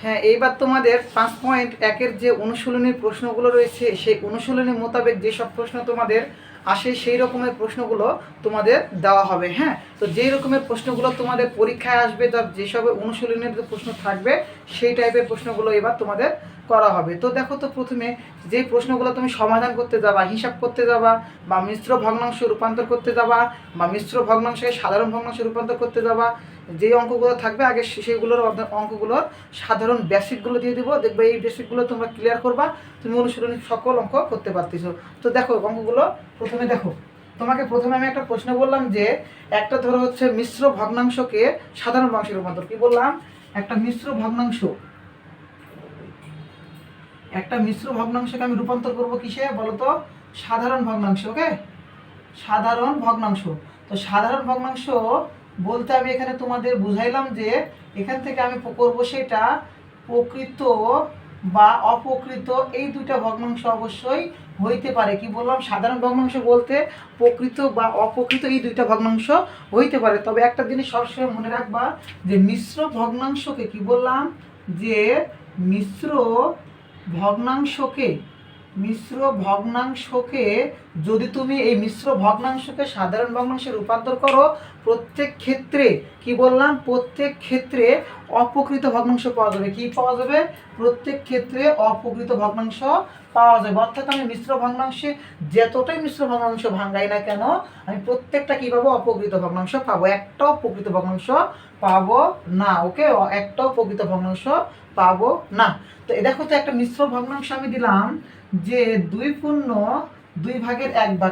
হ্যাঁ, এইবার তোমাদের 5.1-এর যে অনুশীলনীর প্রশ্নগুলো রয়েছে সেই অনুশীলনী মোতাবেক যেসব প্রশ্ন তোমাদের আসে সেই রকমের প্রশ্নগুলো তোমাদের দেওয়া হবে। হ্যাঁ, তো যেই রকমের প্রশ্নগুলো তোমাদের পরীক্ষায় আসবে, যেসব অনুশীলনের যে প্রশ্ন থাকবে সেই টাইপের প্রশ্নগুলো এবার তোমাদের করা হবে। তো দেখো, তো প্রথমে যে প্রশ্নগুলো তুমি সমাধান করতে যাবা, হিসাব করতে যাবা, বা মিশ্র ভগ্নাংশ রূপান্তর করতে যাবা, বা মিশ্র ভগ্নাংশকে সাধারণ ভগ্নাংশে রূপান্তর করতে যাবা, যে অঙ্কগুলো থাকবে আগে সেগুলোর অঙ্কগুলোর সাধারণ বেসিকগুলো দিয়ে দেবো। দেখবে এই বেসিকগুলো তোমরা ক্লিয়ার করবা, তুমি অনুশীলনী সকল অঙ্ক করতে পারতেছো। তো দেখো অঙ্কগুলো প্রথমে দেখো, তোমাকে প্রথমে আমি একটা প্রশ্ন বললাম যে একটা ধরো হচ্ছে মিশ্র ভগ্নাংশকে সাধারণ ভগ্নাংশে রূপান্তর। কি বললাম? একটা মিশ্র ভগ্নাংশকে আমি রূপান্তর করবো কিসে বলো তো? সাধারণ ভগ্নাংশ। ওকে, সাধারণ ভগ্নাংশ। তো সাধারণ ভগ্নাংশ বলতে আমি এখানে তোমাদের বুঝাইলাম যে এখান থেকে আমি করবো সেটা প্রকৃত বা অপ্রকৃত, এই দুইটা ভগ্নাংশ অবশ্যই হইতে পারে। কি বললাম? সাধারণ ভগ্নাংশ বলতে প্রকৃত বা অপ্রকৃত এই দুইটা ভগ্নাংশ হইতে পারে। তবে একটা জিনিস সবসময় মনে রাখবা যে মিশ্র ভগ্নাংশকে, কি বললাম, যে মিশ্র ভগ্নাংশকে যদি তুমি এই মিশ্র ভগ্নাংশকে সাধারণ ভগ্নাংশে রূপান্তর করো, প্রত্যেক ক্ষেত্রে, কি বললাম, প্রত্যেক ক্ষেত্রে অপ্রকৃত ভগ্নাংশ পাওয়া যাবে। কি পাওয়া যাবে? প্রত্যেক ক্ষেত্রে অপ্রকৃত ভগ্নাংশ পাওয়া যাবে। অর্থাৎ আমি মিশ্র ভগ্নাংশে যতটাই মিশ্র ভগ্নাংশ ভাঙাই না কেন, আমি প্রত্যেকটা কি পাবো? অপ্রকৃত ভগ্নাংশ পাবো, একটাও প্রকৃত ভগ্নাংশ পাবো না। ওকে, একটাও প্রকৃত ভগ্নাংশ পাবো না। তো দেখো, তো একটা মিশ্র ভগ্নাংশ আমি দিলাম যে 2/2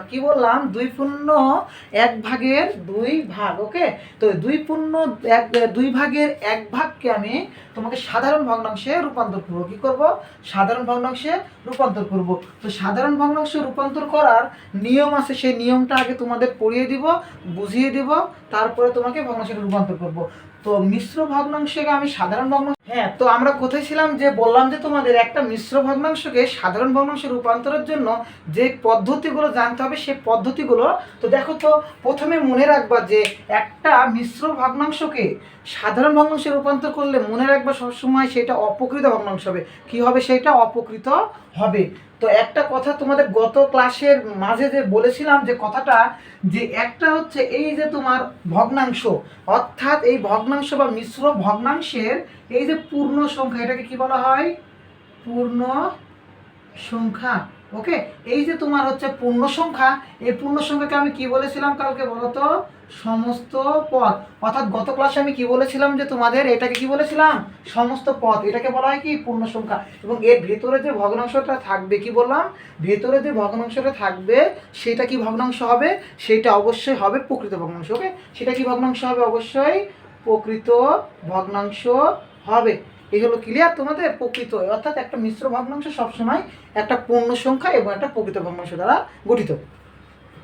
কি বললাম? 2/1 ওকে, তো 2/2 আমি তোমাকে সাধারণ ভগ্নাংশে রূপান্তর করব। কি করব? সাধারণ ভগ্নাংশে রূপান্তর করব। তো সাধারণ ভগ্নাংশে রূপান্তর করার নিয়ম আছে, সেই নিয়মটা আগে তোমাদের পড়িয়ে দিব, বুঝিয়ে দিব, তারপরে তোমাকে ভগ্নাংশে রূপান্তর করব। তো মিশ্র ভগ্নাংশকে আমি সাধারণ ভগ্নাংশ, হ্যাঁ, তো আমরা কোথায় ছিলাম? যে বললাম যে তোমাদের একটা মিশ্র ভগ্নাংশকে সাধারণ ভগ্নাংশে রূপান্তরের জন্য যে পদ্ধতিগুলো জানতে হবে সেই পদ্ধতিগুলো। তো দেখো, তো প্রথমে মনে রাখবা যে একটা মিশ্র ভগ্নাংশকে সাধারণ ভগ্নাংশে রূপান্তর করলে মনে রাখবা সবসময় সেটা অপ্রকৃত ভগ্নাংশ হবে। কি হবে? সেটা অপ্রকৃত হবে। তো একটা কথা তোমাদের গত ক্লাসের মাঝে যে বলেছিলাম যে কথাটা, যে একটা হচ্ছে এই যে তোমার ভগ্নাংশ, অর্থাৎ এই ভগ্নাংশ বা মিশ্র ভগ্নাংশের এই যে পূর্ণ সংখ্যা, এটাকে কি বলা হয়? পূর্ণ সংখ্যা। ওকে, এই যে তোমার হচ্ছে পূর্ণ সংখ্যা, এই পূর্ণ সংখ্যাকে আমি কি বলেছিলাম কালকে বলো তো? সমস্ত পদ। অর্থাৎ গত ক্লাসে আমি কি বলেছিলাম যে তোমাদের এটাকে কি বলেছিলাম? সমস্ত পদ। এটাকে বলা হয় কি? পূর্ণ সংখ্যা। এবং এর ভেতরে যে ভগ্নাংশটা থাকবে, কি বললাম, ভেতরে যে ভগ্নাংশটা থাকবে সেটা কি ভগ্নাংশ হবে? সেটা অবশ্যই হবে প্রকৃত ভগ্নাংশ। ওকে, সেটা কি ভগ্নাংশ হবে? অবশ্যই প্রকৃত ভগ্নাংশ হবে। এই হলো ক্লিয়ার তোমাদের? প্রকৃত, অর্থাৎ একটা মিশ্র ভগ্নাংশ সবসময় একটা পূর্ণ সংখ্যা এবং একটা প্রকৃত ভগ্নাংশ দ্বারা গঠিত।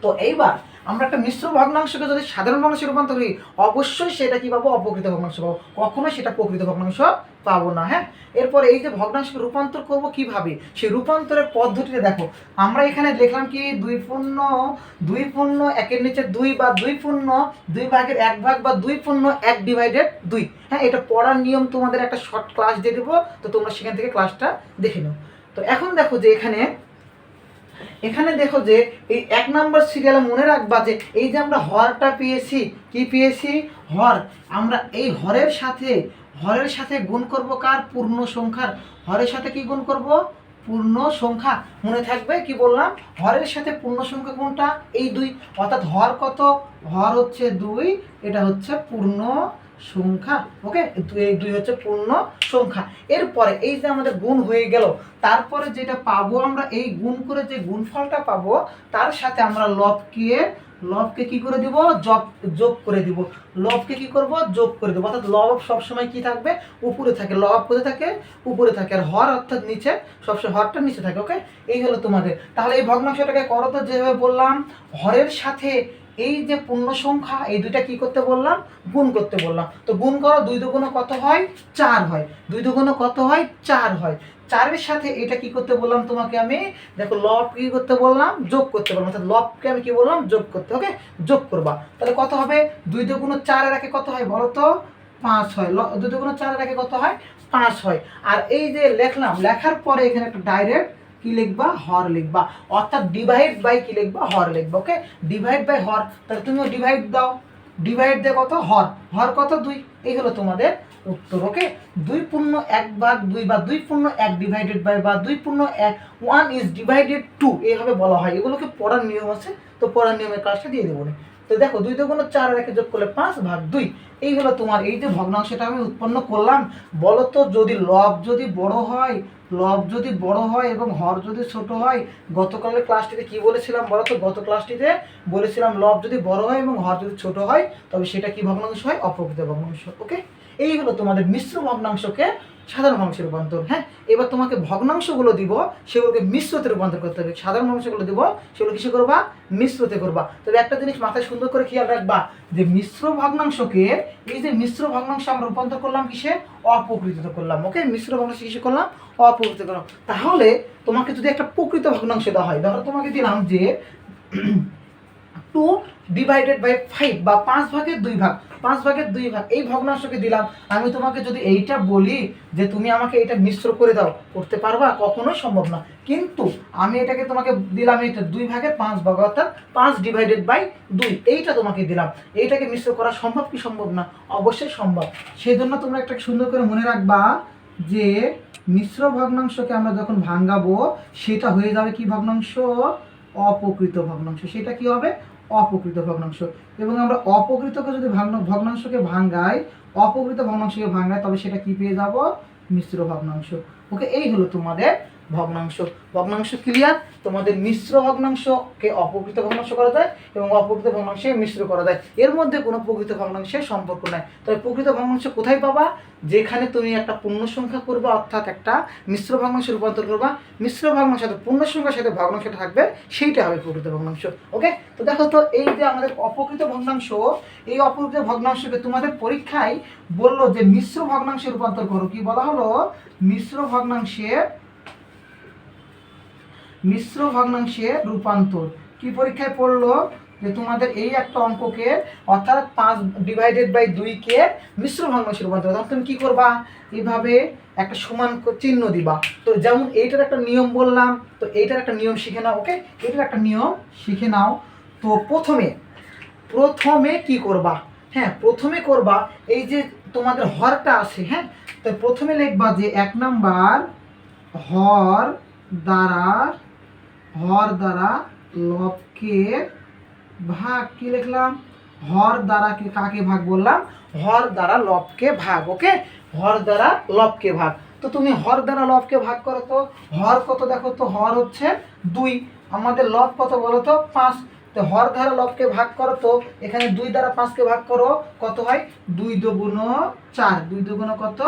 তো এইবার আমরা একটা মিশ্র ভগ্নাংশকে যদি সাধারণ ভগ্নাংশে রূপান্তর করি, অবশ্যই সেটা কি পাবো? অপ্রকৃত ভগ্নাংশ পাবো, কখনোই সেটা প্রকৃত ভগ্নাংশ পাবো না। হ্যাঁ, এরপরে এই যে ভগ্নাংশকে রূপান্তর করব কিভাবে, সেই রূপান্তরের পদ্ধতিটা দেখো। আমরা এখানে লিখলাম কি? 2/2 বা 2/2 বা 2/1/2। হ্যাঁ, এটা পড়ার নিয়ম তোমাদের একটা শর্ট ক্লাস দিয়ে দেবো, তো তোমরা সেখান থেকে ক্লাসটা দেখে নাও। তো এখন দেখো যে এখানে দেখো যে এই 1 নম্বর সিরিয়ালে মনে রাখবা যে এই যে আমরা হরটা পেয়েছি, কি পেয়েছি? হর। আমরা এই হরের সাথে গুণ করব কার? পূর্ণ সংখ্যার। হরের সাথে কি গুণ করব? পূর্ণ সংখ্যা। মনে থাকবে কি বললাম? হরের সাথে পূর্ণ সংখ্যা কোনটা? এই 2। অর্থাৎ হর কত? হর হচ্ছে 2, এটা হচ্ছে পূর্ণ সংখ্যা। ওকে, এই 2 হচ্ছে পূর্ণ সংখ্যা। এরপরে এই যে আমাদের গুণ হয়ে গেল, তারপরে যেটা পাবো আমরা, এই গুণ করে যে গুণফলটা পাবো তার সাথে আমরা লবকে কি করে দিব? যোগ করে দিব। লবকে কি করব? যোগ করে দেবো। অর্থাৎ লব সবসময় কি থাকবে? উপরে থাকে। লব কোথায় থাকে? উপরে থাকে। আর হর অর্থাৎ নিচে, সবসময় হরটা নিচে থাকে। ওকে, এই হলো তোমাদের। তাহলে এই ভগ্নাংশটাকে করো তো যেভাবে বললাম, হরের সাথে এই যে পূর্ণ সংখ্যা, এই দুইটা কি করতে বললাম? গুণ করতে বললাম। তো গুণ করো, 2 দুগুণে কত হয়? 4 হয়। 2 দুগুণে কত হয়? 4 হয়। 4-এর সাথে এটা কি করতে বললাম তোমাকে আমি? দেখো, লব কি করতে বললাম? যোগ করতে বললাম। অর্থাৎ লবকে আমি কি বললাম? যোগ করতে। ওকে, যোগ করবা। তাহলে কত হবে? 2 দুগুণে 4 এর একে কত হয় বলো তো? 5 হয়, 2 দুগুণ 4 এর একে কত হয় 5 হয়। আর এই যে লিখলাম, লেখার পরে এখানে একটা ডাইরেক্ট কি লিখবা, হর লিখবা, অর্থাৎ ডিভাইড বাই কি লিখবা, হর লিখবা। ওকে, ডিভাইড বাই হর, তাহলে তুমিও ডিভাইড দাও, ডিভাইড দিয়ে কত হর, হর কত 2, এই হলো তোমাদের উত্তর। ওকে, 2 পূর্ণ 1 ভাগ 2 বা 2 পূর্ণ 1 ডিভাইডেড বাই বা 2 পূর্ণ 1 ইজ ডিভাইডেড 2 এইভাবে বলা হয়। এগুলোকে পড়ার নিয়ম আছে, তো পড়ার নিয়মের কাজটা দিয়ে দেবো। তো দেখো 2 দুগুণ 4 রেখে যোগ করলে 5 ভাগ 2, এই হলো তোমার এই যে ভগ্নাংশটা আমি উৎপন্ন করলাম। বলো তো যদি লব যদি বড় হয়, লব যদি বড় হয় এবং হর যদি ছোট হয়, গতকালের ক্লাসটিতে কি বলেছিলাম বলো তো, গত ক্লাসটিতে বলেছিলাম লব যদি বড় হয় এবং হর যদি ছোট হয় তবে সেটা কি ভগ্নাংশ হয়, অপ্রকৃত ভগ্নাংশ। ওকে, এই হলো তোমাদের মিশ্র ভগ্নাংশকে সাধারণ ভগ্নাংশে রূপান্তর। হ্যাঁ, এবার তোমাকে ভগ্নাংশগুলো দিব, সেগুলোকে মিশ্রতে রূপান্তর করতে হবে। সাধারণ ভগ্নাংশগুলো দিব, সেগুলো কিসে করবা, মিশ্রতে করবা। তবে একটা জিনিস মাথায় সুন্দর করে খেয়াল রাখবা, যে মিশ্র ভগ্নাংশকে, এই যে মিশ্র ভগ্নাংশ আমরা রূপান্তর করলাম কিসে, অপ্রকৃতিতে করলাম। ওকে, মিশ্র ভগ্নাংশ কিসে করলাম, অপ্রকৃত করলাম। তাহলে তোমাকে যদি একটা প্রকৃত ভগ্নাংশ দেওয়া হয়, ধরো তোমাকে দিলাম যে 2 ডিভাইডেড বাই 5 বা 5 ভাগের 2 ভাগ, 5 ভাগের 2 ভাগ, এই ভগ্নাংশকে দিলাম। আমি তোমাকে যদি এইটা বলি যে তুমি আমাকে এটা মিশ্র করে দাও, করতে পারবা? কখনোই সম্ভব না। কিন্তু আমি এটাকে তোমাকে দিলাম, এটা 2 ভাগের 5 ভাগ, অর্থাৎ 5 ডিভাইডেড বাই 2, এইটা তোমাকে দিলাম। এইটাকে মিশ্র করা সম্ভব কি সম্ভব না? অবশ্যই সম্ভব। সেই জন্য তোমরা একটা সুন্দর করে মনে রাখবা যে মিশ্র ভগ্নাংশকে আমরা যখন ভাঙাবো সেটা হয়ে যাবে কি ভগ্নাংশ, অপ্রকৃত ভগ্নাংশ। সেটা কি হবে, অপ্রকৃত ভগ্নাংশ। এবং আমরা অপ্রকৃতকে যদি ভগ্নাংশকে ভাঙাই, অপ্রকৃত ভগ্নাংশকে ভাঙাই, তবে সেটা কি পেয়ে যাব, মিশ্র ভগ্নাংশ। ওকে, এই হলো তোমাদের ভগ্নাংশ। ভগ্নাংশ ক্লিয়ার? তোমাদের মিশ্র ভগ্নাংশকে অপ্রকৃত ভগ্নাংশ করা যায় এবং অপ্রকৃত ভগ্নাংশে মিশ্র করা যায়। এর মধ্যে কোনো প্রকৃত ভগ্নাংশের সম্পর্ক নাই। তবে প্রকৃত ভগ্নাংশ কোথায় পাবা, যেখানে তুমি একটা পূর্ণ সংখ্যা করবে, অর্থাৎ একটা মিশ্র ভগ্নাংশে রূপান্তর করবা, মিশ্র ভগ্নাংশের সাথে পূর্ণ সংখ্যার সাথে ভগ্নাংশটা থাকবে, সেইটা হবে প্রকৃত ভগ্নাংশ। ওকে, তো দেখো তো এই যে আমাদের অপ্রকৃত ভগ্নাংশ, এই অপ্রকৃত ভগ্নাংশকে তোমাদের পরীক্ষায় বললো যে মিশ্র ভগ্নাংশে রূপান্তর করো। কি বলা হলো, মিশ্র ভগ্নাংশে রূপান্তর। কি পরীক্ষায় পড়লো, যে তোমাদের এই একটা অঙ্ককে, অর্থাৎ 5 ডিভাইডেড বাই 2 কে মিশ্র ভগ্নাংশে রূপান্তর। তখন তুমি কি করবা, এইভাবে একটা সমান চিহ্ন দিবা। তো যেমন এইটার একটা নিয়ম বললাম, তো এইটার একটা নিয়ম শিখে নাও। ওকে, এইটার একটা নিয়ম শিখে নাও। তো প্রথমে কি করবা, হ্যাঁ প্রথমে করবা এই যে তোমাদের হরটা আছে, হ্যাঁ তো প্রথমে লিখবা যে 1 নাম্বার হর দ্বারা লবকে ভাগ। কি লিখলাম, হর দ্বারা কাকে ভাগ বললাম, হর দ্বারা লবকে ভাগ। ওকে, হর দ্বারা লবকে ভাগ। তো তুমি হর দ্বারা লবকে ভাগ করো তো, হর কত দেখো তো, হর হচ্ছে 2, আমাদের লব কত বলো তো 5। তো হর দ্বারা লবকে ভাগ করো তো, এখানে 2 দ্বারা 5কে ভাগ করো, কত হয়, 2 দুগুণ 4, 2 দুগুণ কত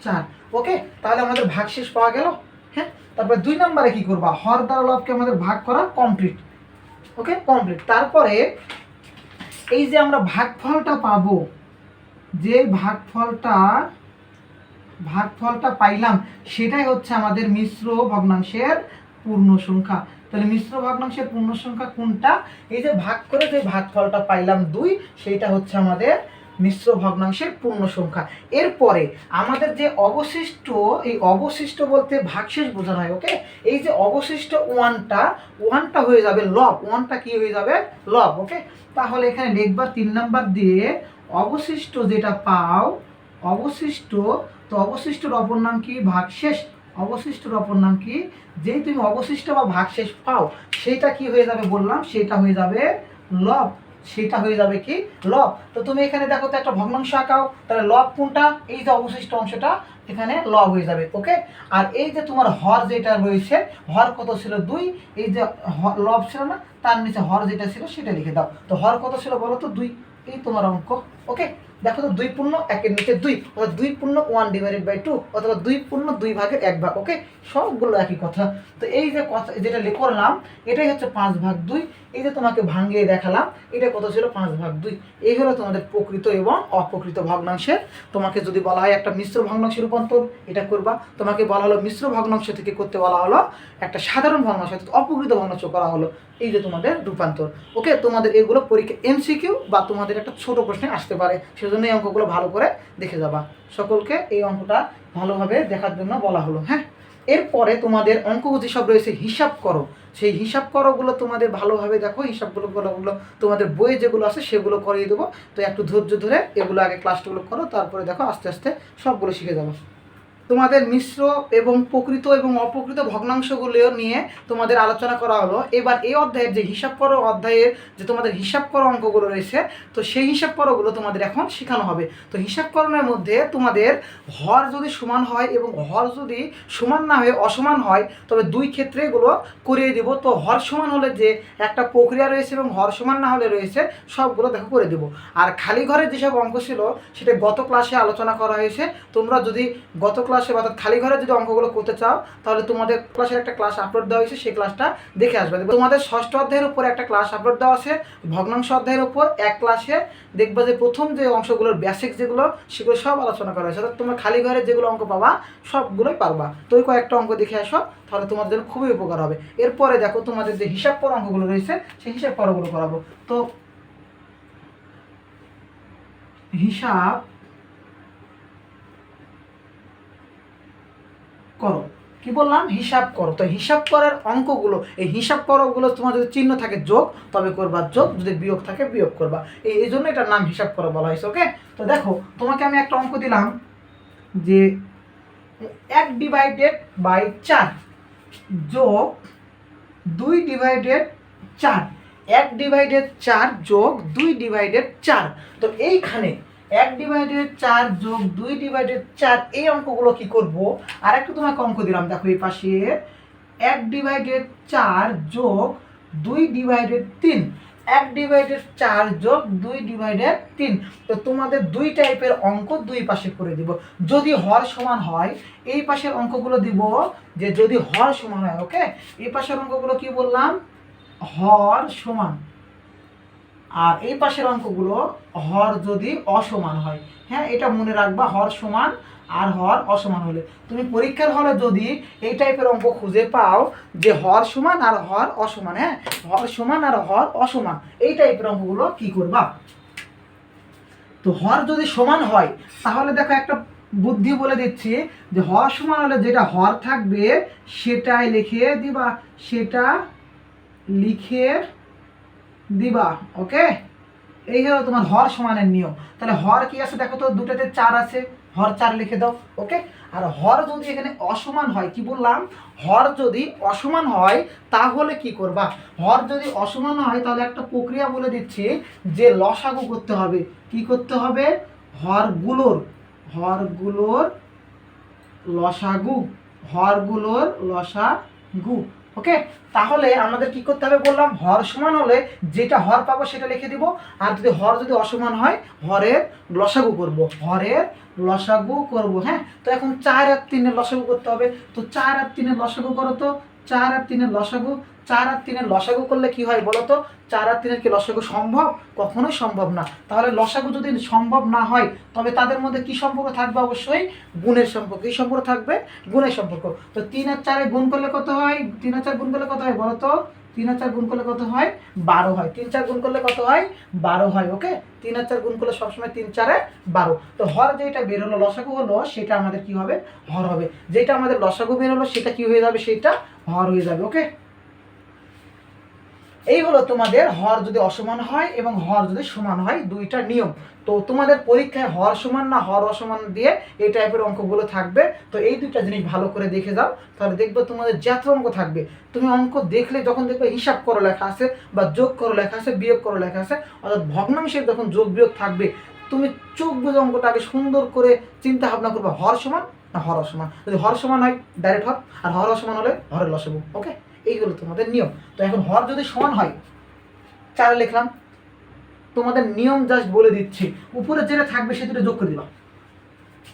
4। ওকে, তাহলে আমাদের ভাগশেষ পাওয়া গেল। হ্যাঁ, তারপর 2 নম্বরে কি করবা, হর দ্বারা লবকে আমাদের ভাগ করা কমপ্লিট। ওকে, কমপ্লিট। তারপরে এই যে আমরা ভাগফলটা পাবো, যে ভাগফলটা পাইলাম, সেটাই হচ্ছে আমাদের মিশ্র ভগ্নাংশের পূর্ণ সংখ্যা। তাহলে মিশ্র ভগ্নাংশের পূর্ণ সংখ্যা কোনটা, এই যে ভাগ করে যে ভাগফলটা পাইলাম 2, সেইটা হচ্ছে আমাদের মিশ্র ভগ্নাংশের পূর্ণ সংখ্যা। এরপরে আমাদের যে অবশিষ্ট, এই অবশিষ্ট বলতে ভাগশেষ বোঝানো হয়। ওকে, এই যে অবশিষ্ট ওয়ানটা হয়ে যাবে লব, ওয়ানটা কি হয়ে যাবে, লব। ওকে, তাহলে এখানে লিখবা 3 নাম্বার দিয়ে অবশিষ্ট যেটা পাও, তো অবশিষ্টর অপর নাম কি, ভাগশেষ। অবশিষ্টর অপর নাম কি, যেই তুমি অবশিষ্ট বা ভাগশেষ পাও, সেটা কি হয়ে যাবে বললাম, সেটা হয়ে যাবে লব। সেটা হয়ে যাবে কি, লব। তো তুমি এখানে দেখো তো একটা ভগ্নাংশ আঁকাও, তাহলে লব কোনটা, এই যে অবশিষ্ট অংশটা, এখানে লব হয়ে যাবে। ওকে, আর এই যে তোমার হর যেটা রয়েছে, হর কত ছিল 2, এই যে লব ছিল না, তার নিচে হর যেটা ছিল সেটা লিখে দাও। তো হর কত ছিল বলো তো 2, এই তোমার অঙ্ক। ওকে, দেখো তো 2 পূর্ণ 1-এর নিচে 2, অথবা 2 পূর্ণ 1 ডিভাইডেড বাই 2, অথবা 2 পূর্ণ 2 ভাগের 1 ভাগ। ওকে, সবগুলো একই কথা। তো এই যে কথা যেটা করলাম, এটাই হচ্ছে 5 ভাগ 2। এই যে তোমাকে ভাঙিয়ে দেখালাম, এটা কত ছিল, 5 ভাগ 2। এই হলো তোমাদের প্রকৃত এবং অপ্রকৃত ভগ্নাংশের। তোমাকে যদি বলা হয় একটা মিশ্র ভগ্নাংশে রূপান্তর, এটা করবা। তোমাকে বলা হলো মিশ্র ভগ্নাংশ থেকে করতে বলা হলো একটা সাধারণ ভগ্নাংশ, অপ্রকৃত ভগ্নাংশ করা হলো, এই যে তোমাদের রূপান্তর। ওকে, তোমাদের এগুলো পরীক্ষা MCQ বা তোমাদের একটা ছোট প্রশ্নে আসতে পারে, সেটা সেজন্য এই অঙ্কগুলো ভালো করে দেখে যাবা। সকলকে এই অঙ্কটা ভালোভাবে দেখার জন্য বলা হলো। হ্যাঁ, এরপরে তোমাদের অঙ্ক যেসব রয়েছে হিসাব করো, সেই হিসাব করোগুলো তোমাদের ভালোভাবে দেখো। হিসাবগুলো তোমাদের বইয়ে যেগুলো আছে সেগুলো করিয়ে দেবো। তো একটু ধৈর্য ধরে এগুলো আগে ক্লাসগুলো করো, তারপরে দেখো আস্তে আস্তে সবগুলো শিখে যাবো। তোমাদের মিশ্র এবং প্রকৃত এবং অপ্রকৃত ভগ্নাংশগুলো নিয়ে তোমাদের আলোচনা করা হলো। এবার এই অধ্যায়ের যে হিসাব করো অধ্যায়ের যে তোমাদের হিসাব করো অঙ্কগুলো রয়েছে, তো সেই হিসাব করোগুলো তোমাদের এখন শেখানো হবে। তো হিসাব করণের মধ্যে তোমাদের হর যদি সমান হয় এবং হর যদি সমান না হয়ে অসমান হয়, তবে দুই ক্ষেত্রে এগুলো করিয়ে দেবো। তো হর সমান হলে যে একটা প্রক্রিয়া রয়েছে এবং হর সমান না হলে রয়েছে, সবগুলো দেখো করে দেবো। আর খালি ঘরের যেসব অঙ্ক ছিল সেটা গত ক্লাসে আলোচনা করা হয়েছে। তোমরা যদি গত ক্লাসে অর্থাৎ খালি ঘরে যদি অঙ্কগুলো করতে চাও, তাহলে তোমাদের ক্লাসের একটা ক্লাস আপলোড দেওয়া হয়েছে, সেই ক্লাসটা দেখে আসবে। তোমাদের ষষ্ঠ অধ্যায়ের উপর একটা ক্লাস আপলোড দেওয়া আছে, ভগ্নাংশ অধ্যায়ের উপর এক ক্লাসে দেখবা যে প্রথম যে অংশগুলোর বেসিক যেগুলো সেগুলো সব আলোচনা করা হয়েছে। অর্থাৎ তোমরা খালি ঘরে যেগুলো অঙ্ক পাবা সবগুলোই পারবা। তো ওই কয়েকটা অঙ্ক দেখে আসো, তাহলে তোমাদের জন্য খুবই উপকার হবে। এরপরে দেখো তোমাদের যে হিসাব পর অঙ্কগুলো রয়েছে সেই হিসাব পরগুলো করাবো। তো হিসাব করো, কি বললাম? হিসাব করো। তো হিসাব করার অঙ্কগুলো, এই হিসাব করোগুলো তোমার যদি চিহ্ন থাকে যোগ তবে করবা যোগ, যদি বিয়োগ থাকে বিয়োগ করবা। এই জন্য এটার নাম হিসাব করো বলা হয়েছে। ওকে, তো দেখো তোমাকে আমি একটা অঙ্ক দিলাম যে 1/4 যোগ 2/4, 1/4 যোগ 2/4। তো এইখানে 1/4 যোগ 2/4 এই অঙ্কগুলো কি করব? আর একটু তোমাকে অঙ্ক দিলাম, দেখো এই পাশে 1/4 যোগ 2/3, 1/4 যোগ 2/3। তো তোমাদের দুই টাইপের অঙ্ক দুই পাশে করে দিব। যদি হর সমান হয় এই পাশের অঙ্কগুলো দিব, যে যদি হর সমান হয়। ওকে, এই পাশের অঙ্কগুলো কি বললাম? হর সমান। আর এই পাশের অঙ্কগুলো হর যদি অসমান হয়। হ্যাঁ, এটা মনে রাখবা, হর সমান আর হর অসমান হলে। তুমি পরীক্ষার হলে যদি এই টাইপের অঙ্ক খুঁজে পাও যে হর সমান আর হর অসমান, হ্যাঁ, হর সমান আর হর অসমান, এই টাইপের অঙ্কগুলো কি করবা? তো হর যদি সমান হয় তাহলে দেখো একটা বুদ্ধি বলে দিচ্ছি, যে হর সমান হলে যেটা হর থাকবে সেটাই লিখে দিবা, সেটা লিখে দিবা। ওকে, এই হলো তোমার হর সমানের নিয়ম। তাহলে হর কি আছে দেখো তো, দুটাতে 4 আছে, হর 4 লিখে দাও। ওকে, আর হর যদি এখানে অসমান হয়, কি বললাম? হর যদি অসমান হয় তাহলে কি করবা? হর যদি অসমান হয় তাহলে একটা প্রক্রিয়া বলে দিচ্ছি, যে লসাগু করতে হবে। কি করতে হবে? হরগুলোর লসাগু, হরগুলোর লসাগু। ওকে, তাহলে আমাদের কি করতে হবে বললাম? হর সমান হলে যেটা হর পাবো সেটা লিখে দিব, আর যদি হর যদি অসমান হয় হরের লসাগু করব, হরের লসাগু করব। হ্যাঁ, তো এখন 4 আর 3 লসাগু করতে হবে। তো 4 আর 3 লসাগু করো তো, 4 আর 3 লসাগু। 4 আর 3 লসাগু করলে কি হয় বলো তো? 4 আর 3 কি লসাগু সম্ভব? কখনোই সম্ভব না। তাহলে লসাগু যদি সম্ভব না হয় তবে তাদের মধ্যে কি সম্পর্ক থাকবে? অবশ্যই গুণের সম্পর্ক। কি সম্পর্ক থাকবে? গুণের সম্পর্ক। তো 3 আর 4 গুণ করলে কত হয়? 3 আর 4 গুণ করলে কত হয় বলো তো? 3 আর 4 গুণ করলে কত হয়? 12 হয়। 3 4 গুণ করলে কত হয়? 12 হয়। ওকে, 3 আর 4 গুণ করলে সবসময় 3 4 12। তো হর যেটা বের হলো, লসাগু হলো, সেটা আমাদের কি হবে? হর হবে। যেটা আমাদের লসাগু বের হলো সেটা কি হয়ে যাবে? সেটা হর হয়ে যাবে। ওকে, এই হলো তোমাদের হর যদি অসমান হয় এবং হর যদি সমান হয়, দুইটা নিয়ম। তো তোমাদের পরীক্ষায় হর সমান না হর অসমান দিয়ে এই টাইপের অঙ্কগুলো থাকবে। তো এই দুইটা জিনিস ভালো করে দেখে যাও, তাহলে দেখবে তোমাদের যত অঙ্ক থাকবে, তুমি অঙ্ক দেখলে যখন দেখবে হিসাব করো লেখা আছে, বা যোগ করো লেখা আছে, বিয়োগ করো লেখা আছে, অর্থাৎ ভগ্নাংশের যখন যোগ বিয়োগ থাকবে, তুমি চোখ বুঝে অঙ্কটা আগে সুন্দর করে চিন্তা ভাবনা করবে, হর সমান না হর অসমান। যদি হর সমান হয় ডাইরেক্ট হর, আর হর অসমান হলে হরের লসাগু। ওকে, এইগুলো তোমাদের নিয়ম। তো এখন হর যদি সমান হয় 4 লিখলাম, তোমাদের নিয়ম জাস্ট বলে দিচ্ছি, উপরে যেটা থাকবে সেটা যোগ করে দিবা।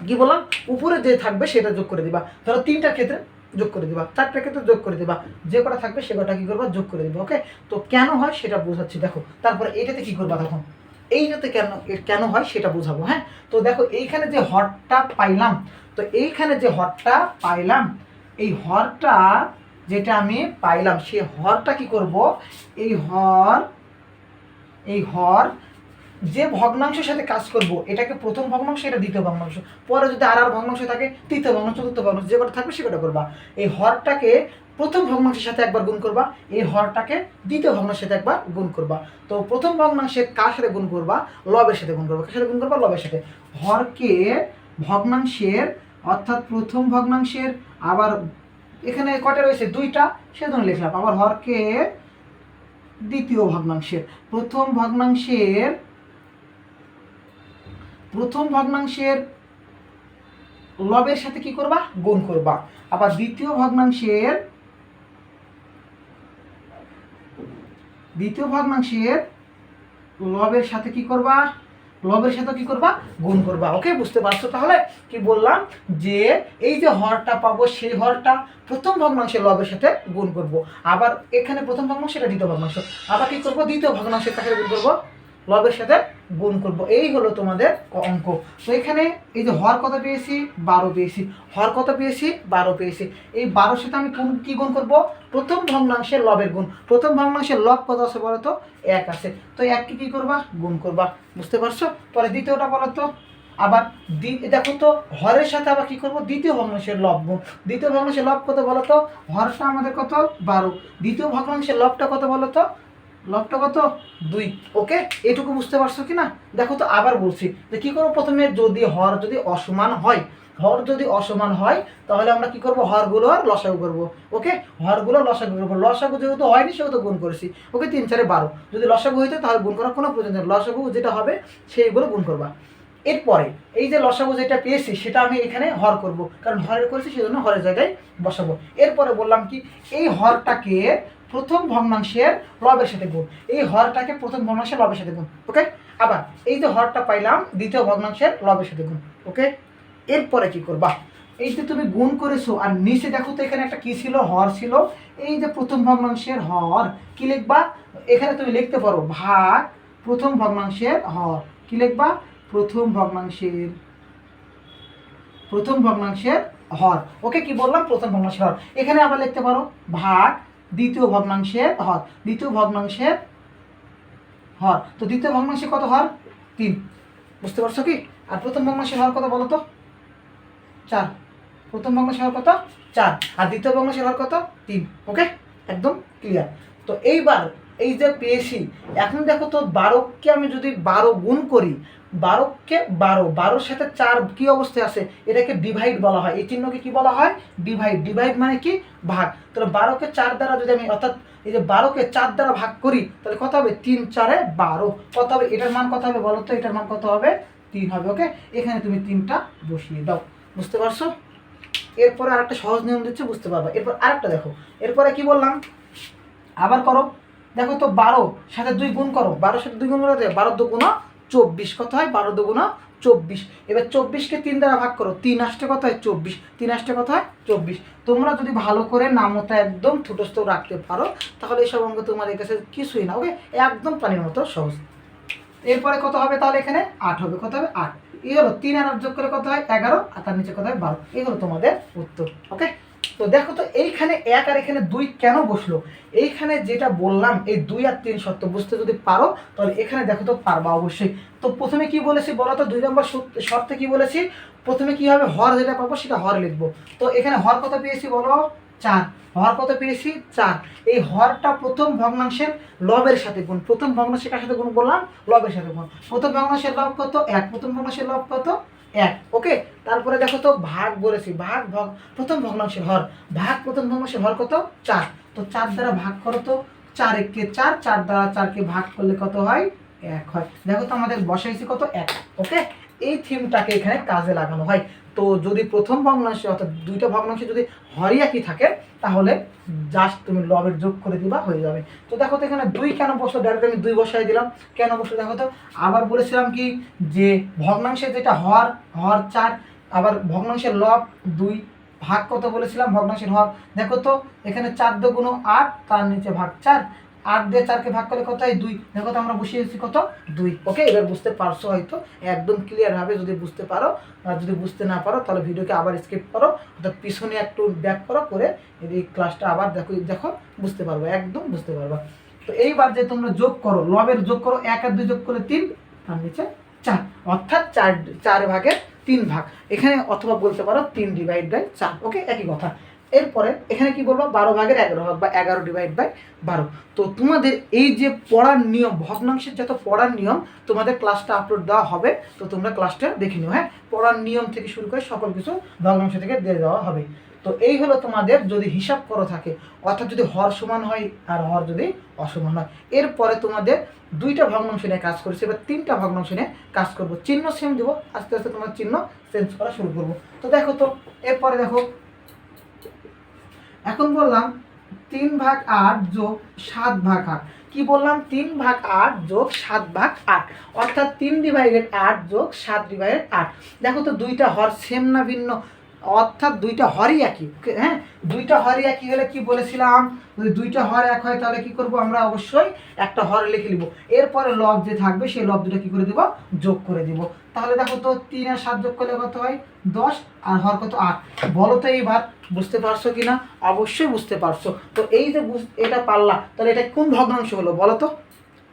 কি বললাম? উপরে যে থাকবে সেটা যোগ করে দিবা। ধরো 3টার ক্ষেত্রে যোগ করে দিবা, 4টার ক্ষেত্রে যোগ করে দিবা, যে কটা থাকবে সে কটা কি করবা? যোগ করে দিবা। ওকে, তো কেন হয় সেটা বোঝাচ্ছি দেখো। তারপরে এটাতে কি করবা? তখন এইটাতে কেন হয় সেটা বোঝাবো। হ্যাঁ, তো দেখো এইখানে যে হরটা পাইলাম, তো এইখানে যে হরটা পাইলাম, এই হরটা যেটা আমি পাইলাম সেই হরটা কি করব? এই হর যে ভগ্নাংশের সাথে কাজ করব এটাকে প্রথম ভগ্নাংশ, এটা দ্বিতীয় ভগ্নাংশ, পরে যদি আর ভগ্নাংশ থাকে তৃতীয় ভগ্নাংশ, চতুর্থ ভগ্নাংশ, যে কটা থাকবে সে কটা করবা। এই হরটাকে প্রথম ভগ্নাংশের সাথে একবার গুণ করবা, এই হরটাকে দ্বিতীয় ভগ্নাংশের সাথে একবার গুণ করবা। তো প্রথম ভগ্নাংশের কার সাথে গুণ করবা? লবের সাথে গুণ করবা। কার সাথে গুণ করবা? লবের সাথে। হরকে ভগ্নাংশের অর্থাৎ প্রথম ভগ্নাংশের, আবার এখানে কটা রয়েছে? দুইটা, সেজন্য লিখলাম। আবার হরকে দ্বিতীয় ভগ্নাংশের, প্রথম ভগ্নাংশের লবের সাথে কি করবা? গুণ করবা। আবার দ্বিতীয় ভগ্নাংশের লবের সাথে কি করবা? লবের সাথে কি করবা? গুণ করবা। ওকে, বুঝতে পারছো? তাহলে কি বললাম যে এই যে হরটা পাবো সেই হরটা প্রথম ভগ্নাংশের লবের সাথে গুণ করব। আবার এখানে প্রথম ভগ্নাংশ, এটা দ্বিতীয় ভগ্নাংশ, আবার কি করব? দ্বিতীয় ভগ্নাংশের কাছে গুণ করব, লবের সাথে গুণ করব। এই হলো তোমাদের অঙ্ক। তো এখানে এই যে হর কত পেয়েছি? 12 পেয়েছি। হর কত পেয়েছি? 12 পেয়েছি। এই 12 সাথে আমি কি গুণ করব? প্রথম ভগ্নাংশের লবের গুণ। প্রথম ভগ্নাংশের লব কত আছে বলো তো? 1 আছে। তো 1কে কি করবা? গুণ করবা। বুঝতে পারছো? পরে দ্বিতীয়টা বলো তো। আবার দেখো তো, হরের সাথে আবার কি করব? দ্বিতীয় ভগ্নাংশের লব গুণ। দ্বিতীয় ভগ্নাংশের লব কত বলো তো? হরটা আমাদের কত? 12। দ্বিতীয় ভগ্নাংশের লবটা কত বলো তো? লবটা কত? 2। ওকে, এটুকু বুঝতে পারছো কি না? দেখো তো, আবার বলছি যে কি করবো? প্রথমে যদি হর যদি অসমান হয়, তাহলে আমরা কি করব? হরগুলো আর লসাগু করব। ওকে, হরগুলো লসাগু করবো। লসাগু যেহেতু হয়নি সেহেতু গুণ করেছি। ওকে, 3 4 12। যদি লসাগু হইতো তাহলে গুণ করার কোনো প্রয়োজন নেই। লসাগু যেটা হবে সেইগুলো গুণ করবা। এরপরে এই যে লসাগু যেটা পেয়েছি সেটা আমি এখানে হর করব, কারণ হরের করেছি সেজন্য হরের জায়গায় বসাবো। এরপরে বললাম কি, এই হরটাকে প্রথম ভগ্নাংশের লবের সাথে গুণ। এই হরটাকে প্রথম ভগ্নাংশের লবের সাথে গুণ। ওকে, আবার এই যে হরটা পাইলাম দ্বিতীয় ভগ্নাংশের লবের সাথে গুণ। ওকে, এরপরে কি করবা? এই যে তুমি গুণ করেছো আর নিচে দেখো তো এখানে একটা কি ছিল? হর ছিল। এই যে প্রথম ভগ্নাংশের হর, কি লিখবা? এখানে তুমি লিখতে পারো ভাগ প্রথম ভগ্নাংশের হর। কি লিখবা? প্রথম ভগ্নাংশের হর। ওকে, কি বললাম? প্রথম ভগ্নাংশের হর। এখানে আবার লিখতে পারো ভাগ দ্বিতীয় ভগ্নাংশের হর। দ্বিতীয় ভগ্নাংশের হর। তো দ্বিতীয় ভগ্নাংশে কত হর? 3। বুঝতে পারছো কি? আর প্রথম ভগ্নাংশের হর কত বলো তো? 4। প্রথম ভগ্নাংশের হর কত? 4। আর দ্বিতীয় ভগ্নাংশের হর কত? 3। ওকে, একদম ক্লিয়ার। তো এইবার এই যে পেয়েছি, এখন দেখো তো 12কে আমি যদি 12 গুণ করি, 12কে 12 সাথে 4 কি অবস্থায় আছে? এটাকে ডিভাইড বলা হয়। এই চিহ্নকে কি বলা হয়? ডিভাইড। ডিভাইড মানে কি? ভাগ। তাহলে 12কে 4 দ্বারা যদি আমি, অর্থাৎ এই যে 12কে 4 দ্বারা ভাগ করি, তাহলে কত হবে? 3 4 12। কত হবে? এটার মান কত হবে বলো তো? এটার মান কত হবে? 3 হবে। ওকে, এখানে তুমি 3টা বসিয়ে দাও। বুঝতে পারছো? এরপরে আরেকটা সহজ নিয়ম দিচ্ছে, বুঝতে পারবা। এরপর আরেকটা দেখো, এরপরে কি বললাম? আবার করো। দেখো তো, 12 সাথে 2 গুণ করো। 12 সাথে 2 গুণ করে 12 2 24। কত হয়? 12 2 24। এবার 24কে 3 দ্বারা ভাগ করো। 3 আসতে কত হয়? 24। 3 আসতে কত হয়? 24। তোমরা যদি ভালো করে নামতা একদম ঠুটস্থ রাখতে পারো, তাহলে এইসব অঙ্ক তোমাদের কাছে কিছুই না। ওকে, একদম পানির মতো সহজ। এরপরে কত হবে? তাহলে এখানে 8 হবে। কত হবে? 8। এই হলো 3 আর 8 যোগ করে কত হয়? 11। আর তার নিচে কত হয়? 12। এই হলো তোমাদের উত্তর। ওকে, তো দেখো তো এইখানে 1 আর এখানে 2 কেন বসলো? এইখানে যেটা বললাম, এই 2 আর 3 সত্য বুঝতে যদি পারো তাহলে এখানে দেখো তো পারবা অবশ্যই। তো প্রথমে কি বলেছি বলো তো? 2 নম্বর শর্তে কি বলেছি? প্রথমে কি হবে? হর যেটা পাবো সেটা হর লিখবো। তো এখানে হর কত পেয়েছি বলো? 4। হর কত পেয়েছি? 4। এই হরটা প্রথম ভগ্নাংশের লবের সাথে গুণ। প্রথম ভগ্নাংশের কার সাথে গুণ বললাম? লবের সাথে গুণ। প্রথম ভগ্নাংশের লব কত? 1। প্রথম ভগ্নাংশের লব কত? 1। ওকে, তারপরে দেখো তো ভাগ বলেছি। ভাগ প্রথম ভগ্নাংশের হর। ভাগ প্রথম ভগ্নাংশের হর কত? 4। তো 4 দ্বারা ভাগ করো তো। 4 একে 4। 4 দ্বারা 4কে ভাগ করলে কত হয়? 1 হয়। দেখো তো আমাদের বসাইছি কত? 1। ওকে, এই থিমটাকে এখানে কাজে লাগানো হয়। তো যদি প্রথম ভগ্নাংশে অর্থাৎ 2টা ভগ্নাংশে যদি হরই একই থাকে, তাহলে জাস্ট তুমি লবের যোগ করে দিবা, হয়ে যাবে। তো দেখো তো এখানে 2 কেন বসলো? ডাইরেক্ট আমি 2 বসাই দিলাম। কেন বসলো দেখো তো? আবার বলেছিলাম কি যে ভগ্নাংশে যেটা হর 4, আবার ভগ্নাংশের লব 2, ভাগ কত বলেছিলাম? ভগ্নাংশের হর। দেখো তো এখানে 4 2 8, তার নিচে ভাগ 4। 8 দিয়ে 4কে ভাগ করলে কত হয়? 2। দেখো তো আমরা বসিয়েছি কত? 2। ওকে, এবার বুঝতে পারছো হয়তো একদম ক্লিয়ার হবে। যদি বুঝতে পারো, আর যদি বুঝতে না পারো তাহলে ভিডিওকে আবার স্কিপ করো, অর্থাৎ পিছনে একটু ব্যাক করে এই ক্লাসটা আবার দেখো বুঝতে পারবে, একদম বুঝতে পারবা। তো এইবার যে তোমরা যোগ করো, লবের যোগ করো, 1 আর 2 যোগ করলে 3, আর নিচে 4, অর্থাৎ 4 ভাগের 3 ভাগ। এখানে অথবা বলতে পারো 3/4। ওকে, একই কথা। এরপরে এখানে কি বলবো, 12 ভাগের 11 ভাগ বা 11/12। তো তোমাদের এই যে পড়ার নিয়ম, ভগ্নাংশের যত পড়ার নিয়ম, তোমাদের ক্লাসটা আপলোড দেওয়া হবে, তো তোমরা ক্লাসটা দেখে নিও। হ্যাঁ, পড়ার নিয়ম থেকে শুরু করে সকল কিছু ভগ্নাংশ থেকে দিয়ে দেওয়া হবে। তো এই হলো তোমাদের যদি হিসাব করো থাকে, অর্থাৎ যদি হর সমান হয় আর হর যদি অসমান হয়। এরপরে তোমাদের 2টা ভগ্নাংশ নিয়ে কাজ করেছি, এবার 3টা ভগ্নাংশ নিয়ে কাজ করবো। চিহ্ন সেম দেবো, আস্তে আস্তে তোমার চিহ্ন চেঞ্জ করা শুরু করবো। তো দেখো তো, এরপরে দেখো, এখন বললাম 3/8 যোগ 7/8। কি বললাম, 3/8 যোগ 7/8, অর্থাৎ 3/8 যোগ 7/8। দেখো তো, 2টা হর সেম না ভিন্ন, অর্থাৎ 2টা হরই একই। হ্যাঁ, 2টা হরই একই হলে কি বলেছিলাম, যদি 2টা হর এক হয় তাহলে কি করব, আমরা অবশ্যই একটা হর লিখে নিব। এরপরে লব যে থাকবে সেই লব দুটো কি করে দেব, যোগ করে দিব। তাহলে দেখো তো, 3 আর 7 যোগ করলে কত হয়, 10, আর হর কত, 8। বলো তো এইবার বুঝতে পারছো কি না? অবশ্যই বুঝতে পারছো। তো এই যে এটা পারলা, তাহলে এটা কোন ভগ্নাংশ হলো বলো তো,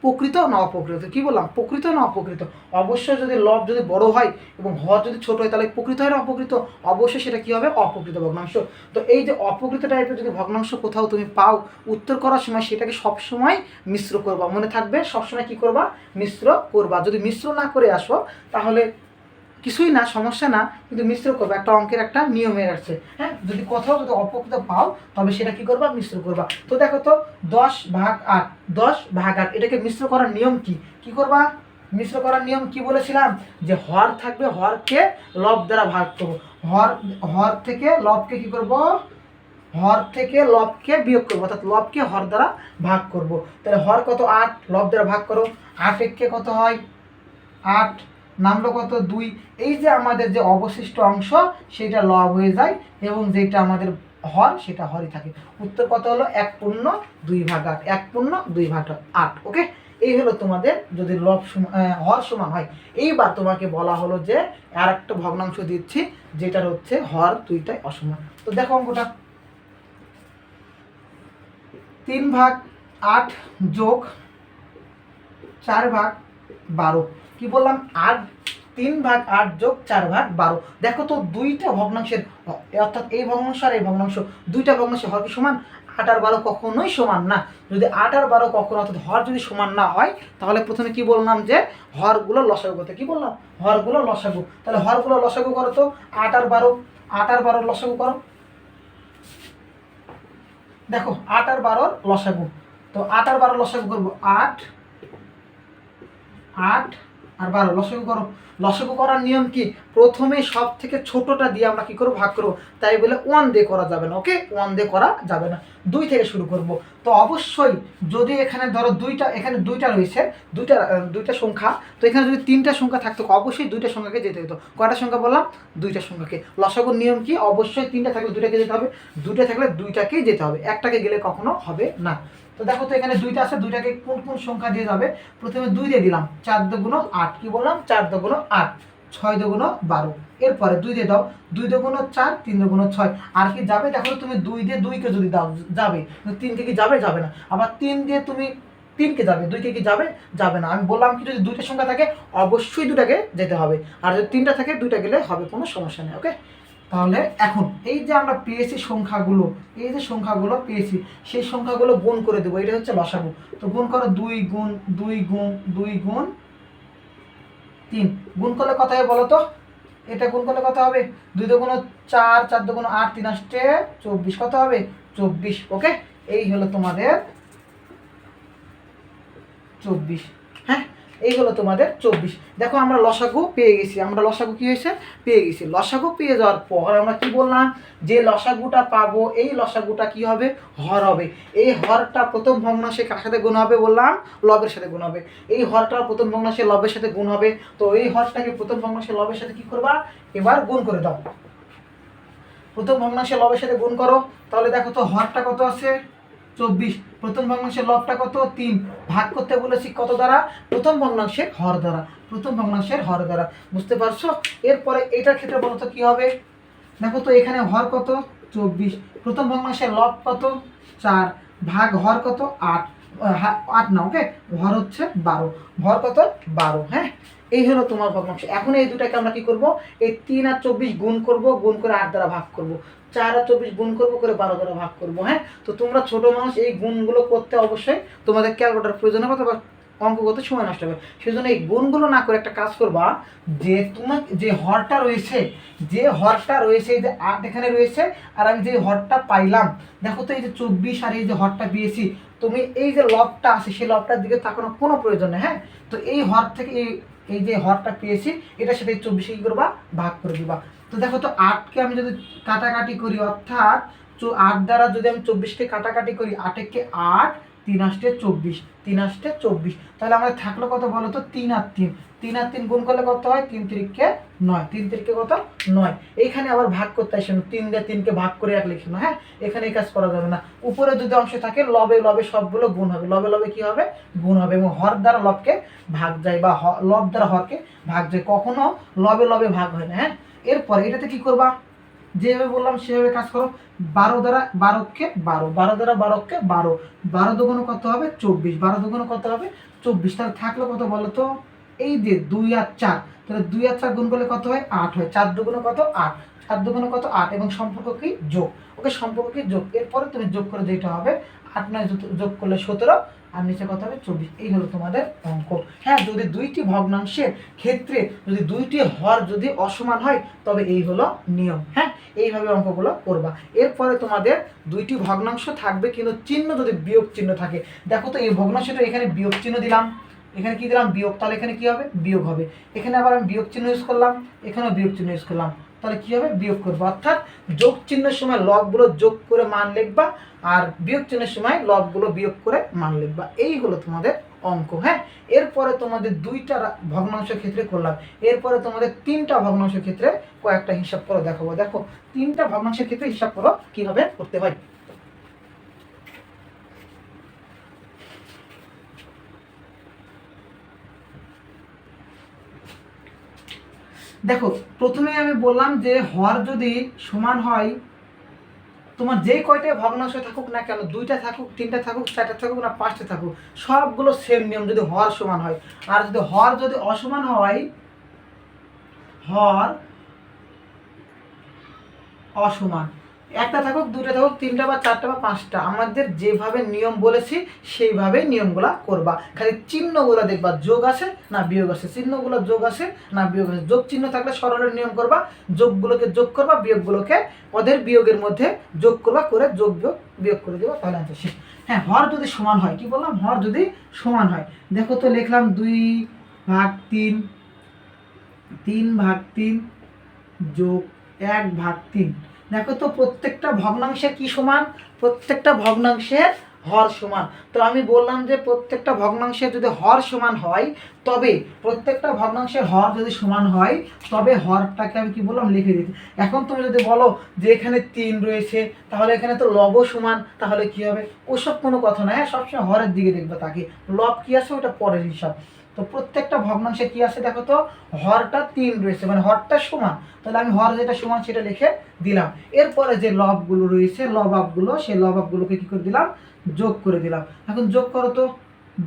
প্রকৃত না অপ্রকৃত? কি বললাম, প্রকৃত না অপ্রকৃত? অবশ্যই যদি লব যদি বড় হয় এবং হর যদি ছোট হয় তাহলে প্রকৃত হয় না অপ্রকৃত? অবশ্যই সেটা কি হবে, অপ্রকৃত ভগ্নাংশ। তো এই যে অপ্রকৃত টাইপের যদি ভগ্নাংশ কোথাও তুমি পাও, উত্তর করার সময় সেটাকে সবসময় মিশ্র করবা। মনে থাকবে, সবসময় কি করবা, মিশ্র করবা। যদি মিশ্র না করে আসো তাহলে কিছুই না, সমস্যা না, কিন্তু মিশ্র করবা, একটা অঙ্কের একটা নিয়মে আছে। হ্যাঁ, যদি কোথাও যদি অপ্রকৃত পাও তবে সেটা কি করবা, মিশ্র করবা। তো দেখো তো, 10/8, 10/8, এটাকে মিশ্র করার নিয়ম কি, কি করবা, মিশ্র করার নিয়ম কি বলেছিলাম, যে হর থাকবে, হরকে লব দ্বারা ভাগ করবো। হর থেকে লবকে কি করব, হর থেকে লবকে বিয়োগ করবো, অর্থাৎ লবকে হর দ্বারা ভাগ করব। তাহলে হর কত, 8, লব দ্বারা ভাগ করো, 8 একে কত হয়, 8, নামলো কত, 2। এই যে আমাদের যে অবশিষ্ট অংশ সেটা লব হয়ে যায় এবং যেটা আমাদের হর সেটা হরই থাকে। উত্তর কত হলো, 1/2/8, 1/2/8। ওকে, এই হলো তোমাদের যদি হর সমান হয়। এইবার তোমাকে বলা হলো যে আর একটা ভগ্নাংশ দিচ্ছি যেটার হচ্ছে হর দুইটাই অসমান। তো দেখো অঙ্কটা, 3/8 যোগ 4/12। কি বললাম, 3/8 যোগ 4/12। দেখো তো, 2টা ভগ্নাংশের, অর্থাৎ এই ভগ্নাংশ আর এই ভগ্নাংশ, 2টা ভগ্নাংশের হর কি সমান? 8 আর 12 কখনোই সমান না। যদি 8 আর 12 কখনো, অর্থাৎ হর যদি সমান না হয় তাহলে প্রথমে কি বললাম, যে হরগুলো লসাগু করতে। কি বললাম, হরগুলো লসাগু। তাহলে হরগুলো লসাগু করো তো, 8 আর 12, 8 আর 12 লসাগু করো। দেখো, 8 আর 12 লসাগু। তো 8 আর 12 লসাগু করবো, 8 আর 12 লসাগু করো। লসাগু করার নিয়ম কি, প্রথমে সব থেকে ছোটটা দিয়ে আমরা কি করবো, ভাগ করবো। তাই বলে 1 দিয়ে করা যাবে না। ওকে, 1 দিয়ে করা যাবে না, 2 থেকে শুরু করব। তো অবশ্যই যদি এখানে ধরো এখানে 2টা রয়েছে, দুইটা সংখ্যা, তো এখানে যদি 3টা সংখ্যা থাকতো অবশ্যই 2টা সংখ্যাকে যেতে হতো। কয়টা সংখ্যা বললাম, 2টা সংখ্যাকে। লসাগুর নিয়ম কি, অবশ্যই 3টা থাকলে 2টাকে যেতে হবে, 2টা থাকলে 2টাকেই যেতে হবে, একটাকে গেলে কখনো হবে না। তো দেখো তো, এখানে 2টা আছে, 2টাকে কোন কোন সংখ্যা দিয়ে যাবে, প্রথমে 2 দিয়ে দিলাম, 4 দুগুণ 8। কি বললাম, 4 দুগুণ 8, 6 দুগুণ 12। এরপরে 2 দিয়ে দাও, 2 দুগুণ 4, 3 দুগুণ 6। আর কি যাবে, দেখো তুমি 2 দিয়ে 2কে যদি দাও যাবে, 3কে কি যাবে, যাবে না। আবার 3 দিয়ে তুমি 3কে যাবে, 2কে কি যাবে, যাবে না। আমি বললাম কি, যদি 2টা সংখ্যা থাকে অবশ্যই 2টাকে যেতে হবে, আর যদি 3টা থাকে 2টা গেলে হবে, কোনো সমস্যা নেই। ওকে, তাহলে এখন এই যে আমরা পেয়েছি সংখ্যাগুলো, এই যে সংখ্যাগুলো পেয়েছি সেই সংখ্যাগুলো গুণ করে দেবো, এটা হচ্ছে লসাগু। তো গুণ করো, 2 গুণ 2 গুণ 2 গুণ 3, গুণ করলে কত হবে বলো তো, এটা গুণ করলে কত হবে, 2 দুগুণ 4, 4 দুগুণ 8, 3 আসছে 24, কত হবে, 24। ওকে, এই হলো তোমাদের 24। হ্যাঁ, এই হলো তোমাদের 24। দেখো, আমরা লসাগু পেয়ে গেছি, আমরা লসাগু কি হয়েছে, পেয়ে গেছি। লসাগু পেয়ে যাওয়ার পর আমরা কি বললাম, যে লসাগুটা পাবো এই লসাগুটা কি হবে, হর হবে। এই হরটা প্রথম ভগ্নাংশে কার সাথে গুণ হবে বললাম, লবের সাথে গুণ হবে। এই হরটা প্রথম ভগ্নাংশে লবের সাথে গুণ হবে। তো এই হরটাকে প্রথম ভগ্নাংশে লবের সাথে কি করবা, এবার গুণ করে দাও। প্রথম ভগ্নাংশে লবের সাথে গুণ করো, তাহলে দেখো তো হরটা কত আছে, 24। প্রথম ভগ্নাংশের লবটা কত, 3। ভাগ করতে বলেছি কত দ্বারা, প্রথম ভগ্নাংশের হর দ্বারা, প্রথম ভগ্নাংশের হর দ্বারা। বুঝতে পারছো? এরপরে এটার ক্ষেত্রে বলতো কি হবে, দেখো তো এখানে হর কত, 24। প্রথম ভগ্নাংশের লব কত, 4, ভাগ হর কত, 8। 8 না, ওকে, ভর হচ্ছে 12, ভর কত 12, হ্যাঁ। এই হলো তোমার ভগ্নাংশ। এখন এই দুটাকে আমরা কি করব, এই 3 আর 24 গুণ করব, গুণ করে 8 দ্বারা ভাগ করব, 4 আর 24 গুণ করব, করে 12 দ্বারা ভাগ করব, হ্যাঁ। তো তোমরা ছোট মানুষ, এই গুণগুলো করতে অবশ্যই তোমাদের ক্যালকুলেটর প্রয়োজন হবে, বা অঙ্ক করতে সময় নষ্ট হবে। সেজন্য এই গুণগুলো না করে একটা কাজ করবা, যে তোমার যে হরটা রয়েছে, এই যে 8 এখানে রয়েছে, আর আমি যে হরটা পাইলাম, দেখো তো এই যে 24 আর এই যে হরটা পেয়েছি, তুমি এই যে লবটা আছে সেই লবটার দিকে তাকানোর কোনো প্রয়োজন নেই, হ্যাঁ। তো এই হর থেকে এই যে হরটা পেয়েছি, এটার সাথে 24 কি করবা, ভাগ করে দিবা। তো দেখো তো 8কে আমি যদি কাটাকাটি করি, অর্থাৎ 8 দ্বারা যদি আমি 24কে কাটাকাটি করি, 8 কে 8, 3 আসতে 24, 3 আসতে 24, তাহলে আমাদের থাকলো কত বলো তো, 3 আর 3, 3 আর 3 গুণ করলে কত হয়, 3 3কে 9, 3 3কে কত 9। এইখানে আবার ভাগ করতে আসে না, 3 দিয়ে 3কে ভাগ করে 1 লিখে না, হ্যাঁ, এখানে এই কাজ করা যাবে না। উপরে যদি অংশ থাকে লবে লবে সবগুলো গুণ হবে, লবে লবে কি হবে, গুণ হবে, এবং হর দ্বারা লবকে ভাগ যায়, বা লব দ্বারা হরকে ভাগ যায়, কখনো লবে লবে ভাগ হয় না, হ্যাঁ। এরপরে এটাতে কি করবা, যেভাবে বললাম সেভাবে কাজ করো। 12 দ্বারা 12কে 12, 12 দ্বারা 12কে 12, 12 দুগুণ কত হবে 24, 12 দুগুণ কত হবে 24, তাহলে থাকলো কত বলো তো, এই যে 2 আর 4, তাহলে 2 আর 4 গুণ করলে কত হয় 8 হয়, 4 দুগুণ কত 8, 4 দুগুণ কত 8, এবং সম্পর্ক কি যোগ, ওকে, সম্পর্ক কি যোগ। এরপরে তুমি যোগ করে যেটা হবে 8 9 যোগ করলে 17, আর নিচে কত হবে 24। এই হলো তোমাদের অঙ্ক, হ্যাঁ। যদি দুইটি ভগ্নাংশের ক্ষেত্রে যদি দুইটি হর যদি অসমান হয়, তবে এই হলো নিয়ম, হ্যাঁ। এইভাবে অঙ্কগুলো করবা। এরপরে তোমাদের দুইটি ভগ্নাংশ থাকবে, কিন্তু চিহ্ন যদি বিয়োগ চিহ্ন থাকে, দেখো তো এই ভগ্নাংশটা এখানে বিয়োগ চিহ্ন দিলাম, এখানে কি দিলাম বিয়োগ, তাহলে এখানে কি হবে বিয়োগ হবে, এখানে আবার আমি বিয়োগ চিহ্ন ইউজ করলাম, এখানেও বিয়োগ চিহ্ন ইউজ করলাম, তাহলে কি হবে বিয়োগ করবো। অর্থাৎ যোগ চিহ্নের সময় লবগুলো যোগ করে মান লিখবা, আর বিয়োগ চিহ্নের সময় লবগুলো বিয়োগ করে মান লিখবা। এই হলো তোমাদের অঙ্ক, হ্যাঁ। এরপরে তোমাদের দুইটা ভগ্নাংশের ক্ষেত্রে করলাম, এরপরে তোমাদের 3টা ভগ্নাংশের ক্ষেত্রে কয়েকটা হিসাব করে দেখাবো। দেখো 3টা ভগ্নাংশের ক্ষেত্রে হিসাব করো কিভাবে করতে হয়। দেখো প্রথমে আমি বললাম যে হর যদি সমান হয়, তোমার যে কয়টা ভগ্নাংশ থাকুক না কেন, 2টা থাকুক, 3টা থাকুক, 4টা থাকুক, না 5টা থাকুক, সবগুলো সেম নিয়ম, যদি হর সমান হয়। আর যদি হর যদি অসমান হয়, হর অসমান, একটা থাকুক, 2টা থাকুক, 3টা বা 4টা বা 5টা, আমাদের যেভাবে নিয়ম বলেছি সেইভাবে নিয়মগুলা করবা। খালি চিহ্নগুলো দেখবা যোগ আছে না বিয়োগ আছে, চিহ্নগুলো যোগ আছে না বিয়োগ আছে। যোগ চিহ্ন থাকলে সরলের নিয়ম করবা, যোগগুলোকে যোগ করবা, বিয়োগগুলোকে ওদের বিয়োগের মধ্যে যোগ করবা, করে যোগ বিয়োগ বিয়োগ করে দেবা, তাহলে আনসার শেষ। হ্যাঁ, হর যদি সমান হয়, কি বললাম, হর যদি সমান হয়, দেখো তো লিখলাম 2/3, 3/3 যোগ 1/3। দেখো তো প্রত্যেকটা ভগ্নাংশের কি সমান, প্রত্যেকটা ভগ্নাংশের হর সমান। তো আমি বললাম যে প্রত্যেকটা ভগ্নাংশের যদি হর সমান হয়, তবে প্রত্যেকটা ভগ্নাংশের হর যদি সমান হয়, তবে হরটাকে আমি কি বললাম লিখে দিতে। এখন তুমি যদি বলো যে এখানে 3 রয়েছে, তাহলে এখানে তো লব সমান, তাহলে কি হবে, ওসব কোনো কথা না, হ্যাঁ। সবসময় হরের দিকে দেখবে, তাকে লব কি আছে ওটা পরের হিসাব। তো প্রত্যেকটা ভগ্নাংশে কি আছে দেখো তো, হরটা 3 রয়েছে, মানে হরটা সমান, তাহলে আমি হর যেটা সমান সেটা লিখে দিলাম। এরপরে যে লবগুলো রয়েছে, লবাবগুলো, সেই লবাবগুলোকে কি করে দিলাম, যোগ করে দিলাম। এখন যোগ করো তো,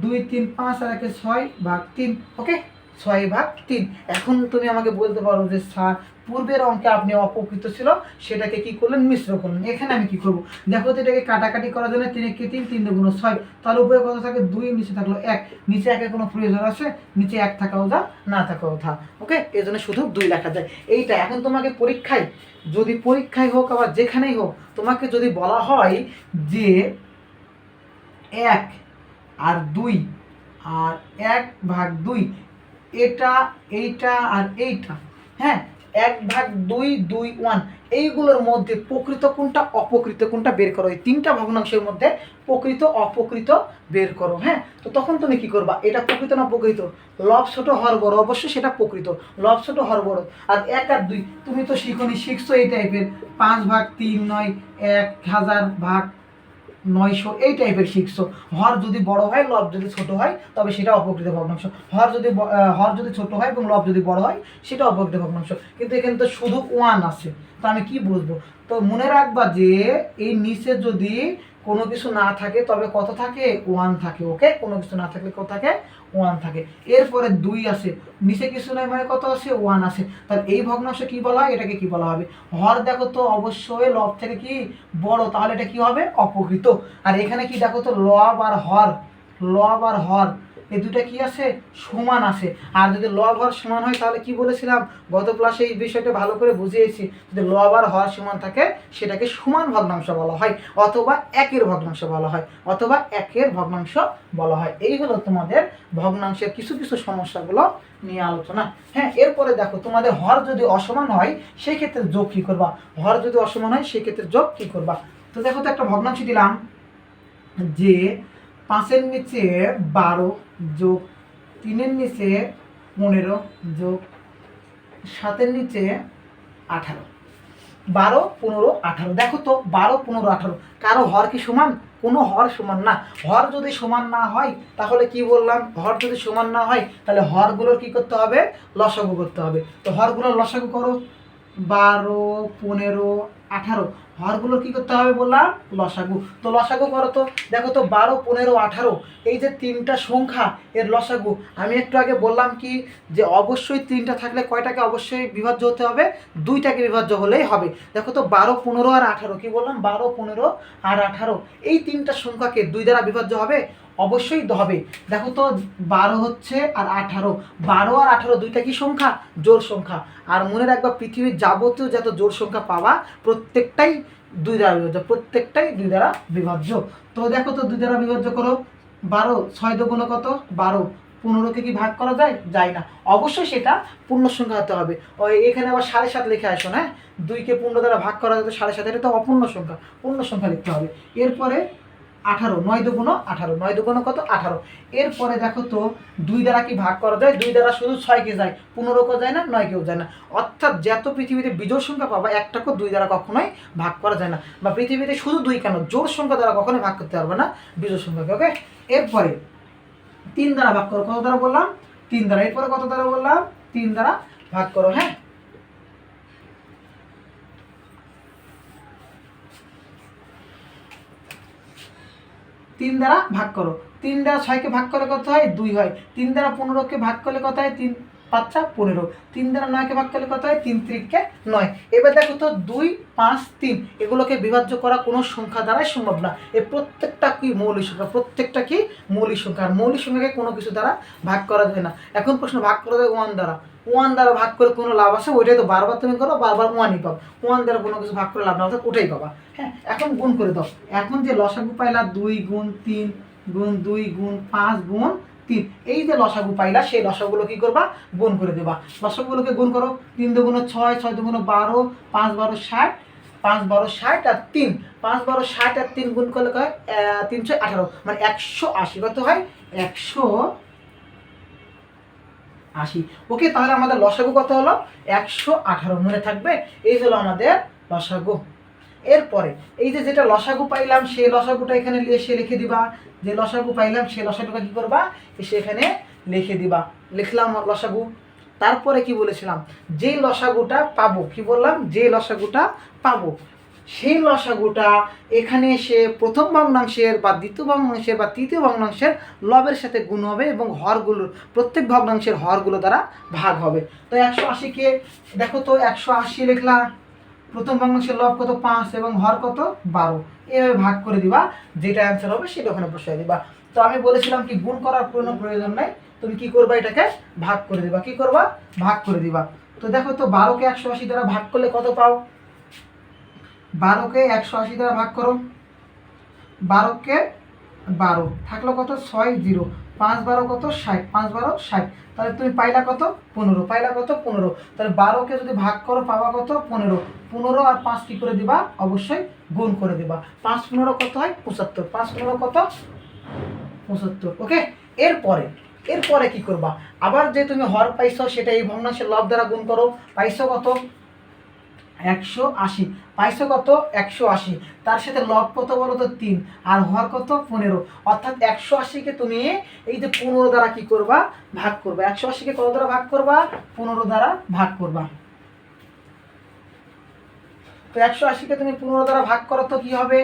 2 3 5 আর 1 6/3, ওকে, 6/3। এখন তুমি আমাকে বলতে পারো যে স্যার পূর্বের অঙ্কে আপনি অপকৃত ছিল, সেটাকে কি করলেন, মিশ্র করলেন। এখানে আমি কি করব, দেখো তো এটাকে কাটাকাটি করার জন্য 3 কে 3, 3 দুগুণ 6, তাহলে উপরে কত থাকে 2, নিচে থাকলো 1, নিচে 1-এর কোনো প্রয়োজন আছে, নিচে 1 থাকাও যা, না থাকাও থা, ওকে, এর জন্য শুধু 2 লেখা যায়। এইটা এখন তোমাকে পরীক্ষায়, যদি পরীক্ষায় হোক আবার যেখানেই হোক, তোমাকে যদি বলা হয় যে 1 আর 2 আর 1/2, এটা এইটা আর এইটা, হ্যাঁ, 1/2 2 1, এইগুলোর মধ্যে প্রকৃত কোনটা অপকৃত কোনটা বের করো। এই 3টা ভগ্নাংশের মধ্যে প্রকৃত অপকৃত বের করো, হ্যাঁ। তো তখন তুমি কি করবা, এটা প্রকৃত না প্রকৃত, লব ছোট হর বড়, অবশ্যই সেটা প্রকৃত, লব ছোট হর বড়। আর 1 আর 2 তুমি তো শিখছো এই টাইপের, 5/3 9, 1000/900, এই টাইপের শিখছো। হর যদি বড় হয়, লব যদি ছোট হয়, তবে সেটা অপকৃত ভগ্নাংশ। হর যদি ছোট হয় এবং লব যদি বড় হয়, সেটা অপকৃত ভগ্নাংশ। কিন্তু এখানে তো শুধু 1 আছে, তো আমি কি বুঝবো? তো মনে রাখবা যে এই নিচে যদি কোনো কিছু না থাকে তবে কত থাকে? 1 থাকে। ওকে, কোনো কিছু না থাকলে কত থাকে? 1 থাকে। এরপরে 2 আছে, নিচে কিছু নাই মানে কত আছে? 1 আছে। তাহলে এই ভগ্নাংশ কি বলা হয়? এটাকে কি বলা হবে? হর দেখো তো অবশ্যই লব থেকে কি বড়, তাহলে এটা কি হবে? অপকৃত। আর এখানে কি দেখো তো লব আর হর, লব আর হর এই দুটা কি আছে? সমান আছে। আর যদি লব হর সমান হয় তাহলে কি বলেছিলাম গত ক্লাসে এই বিষয়টা ভালো করে বুঝিয়েছি, যদি লব আর হর সমান থাকে সেটাকে সমান ভগ্নাংশ বলা হয়, অথবা একের ভগ্নাংশ বলা হয়, অথবা একের ভগ্নাংশ বলা হয়। এই হলো তোমাদের ভগ্নাংশের কিছু কিছু সমস্যাগুলো নিয়ে আলোচনা। হ্যাঁ, এরপরে দেখো তোমাদের হর যদি অসমান হয় সেই ক্ষেত্রে যোগ কি করবা? হর যদি অসমান হয় সেই ক্ষেত্রে যোগ কি করবা? তো দেখো তো একটা ভগ্নাংশ দিলাম যে 5-এর নিচে 12 যোগ 3-এর নিচে 15 যোগ 7-এর নিচে 18। 12, 15, 18। দেখো তো 12, 15, 18 কারো হর কি সমান? কোনো হর সমান না। হর যদি সমান না হয় তাহলে কি বললাম? হর যদি সমান না হয় তাহলে হরগুলোর কি করতে হবে? লসাগু করতে হবে। তো হরগুলোর লসাগু করো। 12, 15, 18 হরগুলোর কি করতে হবে বললাম? লসাগু। তো লসাগু করো তো। দেখো তো 12, 15, 18 এই যে তিনটা সংখ্যা এর লসাগু। আমি একটু আগে বললাম কি যে অবশ্যই 3টা থাকলে কয়টাকে অবশ্যই বিভাজ্য হতে হবে? 2টাকে বিভাজ্য হলেই হবে। দেখো তো 12, 15 আর 18 কি বললাম? 12, 15 আর 18 এই তিনটা সংখ্যাকে 2 দ্বারা বিভাজ্য হবে? অবশ্যই হবে। দেখো তো 12 হচ্ছে আর 18, 12 আর 18 দুইটা কি সংখ্যা? জোড় সংখ্যা। আর মনে রাখবা পৃথিবীর যাবতীয় যত জোড় সংখ্যা পাবা প্রত্যেকটাই 2 দ্বারা বিভাজ্য, প্রত্যেকটাই 2 দ্বারা বিভাজ্য। তো দেখো তো 2 দ্বারা বিভাজ্য করো। 12, 6 দুগুণ কত? 12। 15কে কি ভাগ করা যায়? যায় না। অবশ্যই সেটা পূর্ণ সংখ্যা হতে হবে। ওই এখানে আবার 7.5 লিখে আসো না, 2কে 15 দ্বারা ভাগ করা যাবে 7.5, এটা তো অপূর্ণ সংখ্যা, পূর্ণ সংখ্যা লিখতে হবে। এরপরে 18, 9 দুগুণ 18, 9 দুগুণ কত? 18। এরপরে দেখো তো 2 দ্বারা কি ভাগ করা যায়? 2 দ্বারা শুধু 6কে যায়, 15কেও যায় না, 9কেও যায় না। অর্থাৎ যত পৃথিবীতে বিজোড় সংখ্যা পাবা একটাকেও 2 দ্বারা কখনোই ভাগ করা যায় না। বা পৃথিবীতে শুধু 2 কেন, জোড় সংখ্যা দ্বারা কখনোই ভাগ করতে পারবে না বিজোড় সংখ্যাকে। ওকে, এরপরে 3 দ্বারা ভাগ করো। কত দ্বারা বললাম? 3 দ্বারা। এরপরে কত দ্বারা বললাম? 3 দ্বারা ভাগ করো। হ্যাঁ, 3 দ্বারা ভাগ করো। 3 দ্বারা 6কে ভাগ করলে কত হয়? 2 হয়। 3 দ্বারা 15কে ভাগ করলে কত হয়? 3 5 15। 3 দ্বারা 9কে ভাগ করলে কত হয়? 3 3কে 9। এবার দেখো তো 2 5 3 এগুলোকে বিভাজ্য করা কোনো সংখ্যা দ্বারাই সম্ভব না। এই প্রত্যেকটা কি মৌলিক সংখ্যা, প্রত্যেকটা কি মৌলিক সংখ্যা। আর মৌলিক সংখ্যাকে কোনো কিছু দ্বারা ভাগ করা যায় না। এখন প্রশ্ন, ভাগ করা যায় 1 দ্বারা। 1 দ্বারা ভাগ করে কোনো লাভ আছে? ওইটাই তো বারবার তুমি করো, বারবার 1ই পাবো। 1 দ্বারা কোনো কিছু ভাগ করে লাভ না, অর্থাৎ ওটাই পাবা। হ্যাঁ, এখন গুণ করে দাও। এখন যে লসাগু পাইলা 2 গুণ 3 গুণ 2 গুণ 5 গুণ 3, এই যে লসাগু পাইলা সেই লসাগুলো কি করবা? গুণ করে দেবা। লসাগুলোকে গুণ করো। 3 দুগুণ 6, 6 দুগুণ 12, 5 12 60, 5 12 60 আর 3, 5 12 60 আর 3 গুণ করলে হয় 318, মানে 180। কত হয়? 180। ওকে, তাহলে আমাদের লসাগু কত হলো? 118। মনে থাকবে? এই হলো আমাদের লসাগু। এরপরে এই যে যেটা লসাগু পাইলাম সেই লসাগুটা এখানে এসে লিখে দিবা। যে লসাগু পাইলাম সেই লসাগুটা কি করবা? এসে এখানে লিখে দিবা। লিখলাম লসাগু। তারপরে কি বলেছিলাম? যে লসাগুটা পাবো, কি বললাম? যে লসাগুটা পাবো সেই লসাগুটা এখানে এসে প্রথম ভগ্নাংশের বা দ্বিতীয় ভগ্নাংশের বা তৃতীয় ভগ্নাংশের লবের সাথে গুণ হবে এবং হরগুলোর প্রত্যেক ভগ্নাংশের হরগুলো দ্বারা ভাগ হবে। তো 180কে দেখো তো 180 লিখলাম, প্রথম ভগ্নাংশের লব কত? 5 এবং হর কত? 12। এভাবে ভাগ করে দিবা, যেটা অ্যান্সার হবে সেটা ওখানে বসিয়ে দিবা। তো আমি বলেছিলাম কি গুণ করার কোনো প্রয়োজন নাই, তুমি কি করবা? এটাকে ভাগ করে দিবা। কি করবা? ভাগ করে দিবা। তো দেখো তো 12কে 180 দ্বারা ভাগ করলে কত পাও? 12কে 180 দ্বারা ভাগ করো। 12কে 12 থাকলো কত? 6 0। 5 12 কত? 60। 5 12 60। তাহলে তুমি পাইলা কত? 15। পাইলা কত? 15। তাহলে 12কে যদি ভাগ করো পাবা কত? 15। 15 আর 5 কি করে দিবা? অবশ্যই গুণ করে দিবা। 5 15 কত হয়? 75। 5 15 কত? 75। ওকে, এরপরে এরপরে কি করবা? আবার যে তুমি হর পাইছো সেটা এই ভগ্নাংশের লব দ্বারা গুণ করো। পাইছো কত? 180। পাইছো কত? 180। তার সাথে লব কত বলো তো? 3। আর হর কত? 15। অর্থাৎ 180কে তুমি এই যে 15 দ্বারা কি করবা? ভাগ করবা। 180কে কত দ্বারা ভাগ করবা? 15 দ্বারা ভাগ করবা। তো 180কে তুমি 15 দ্বারা ভাগ করো তো কি হবে,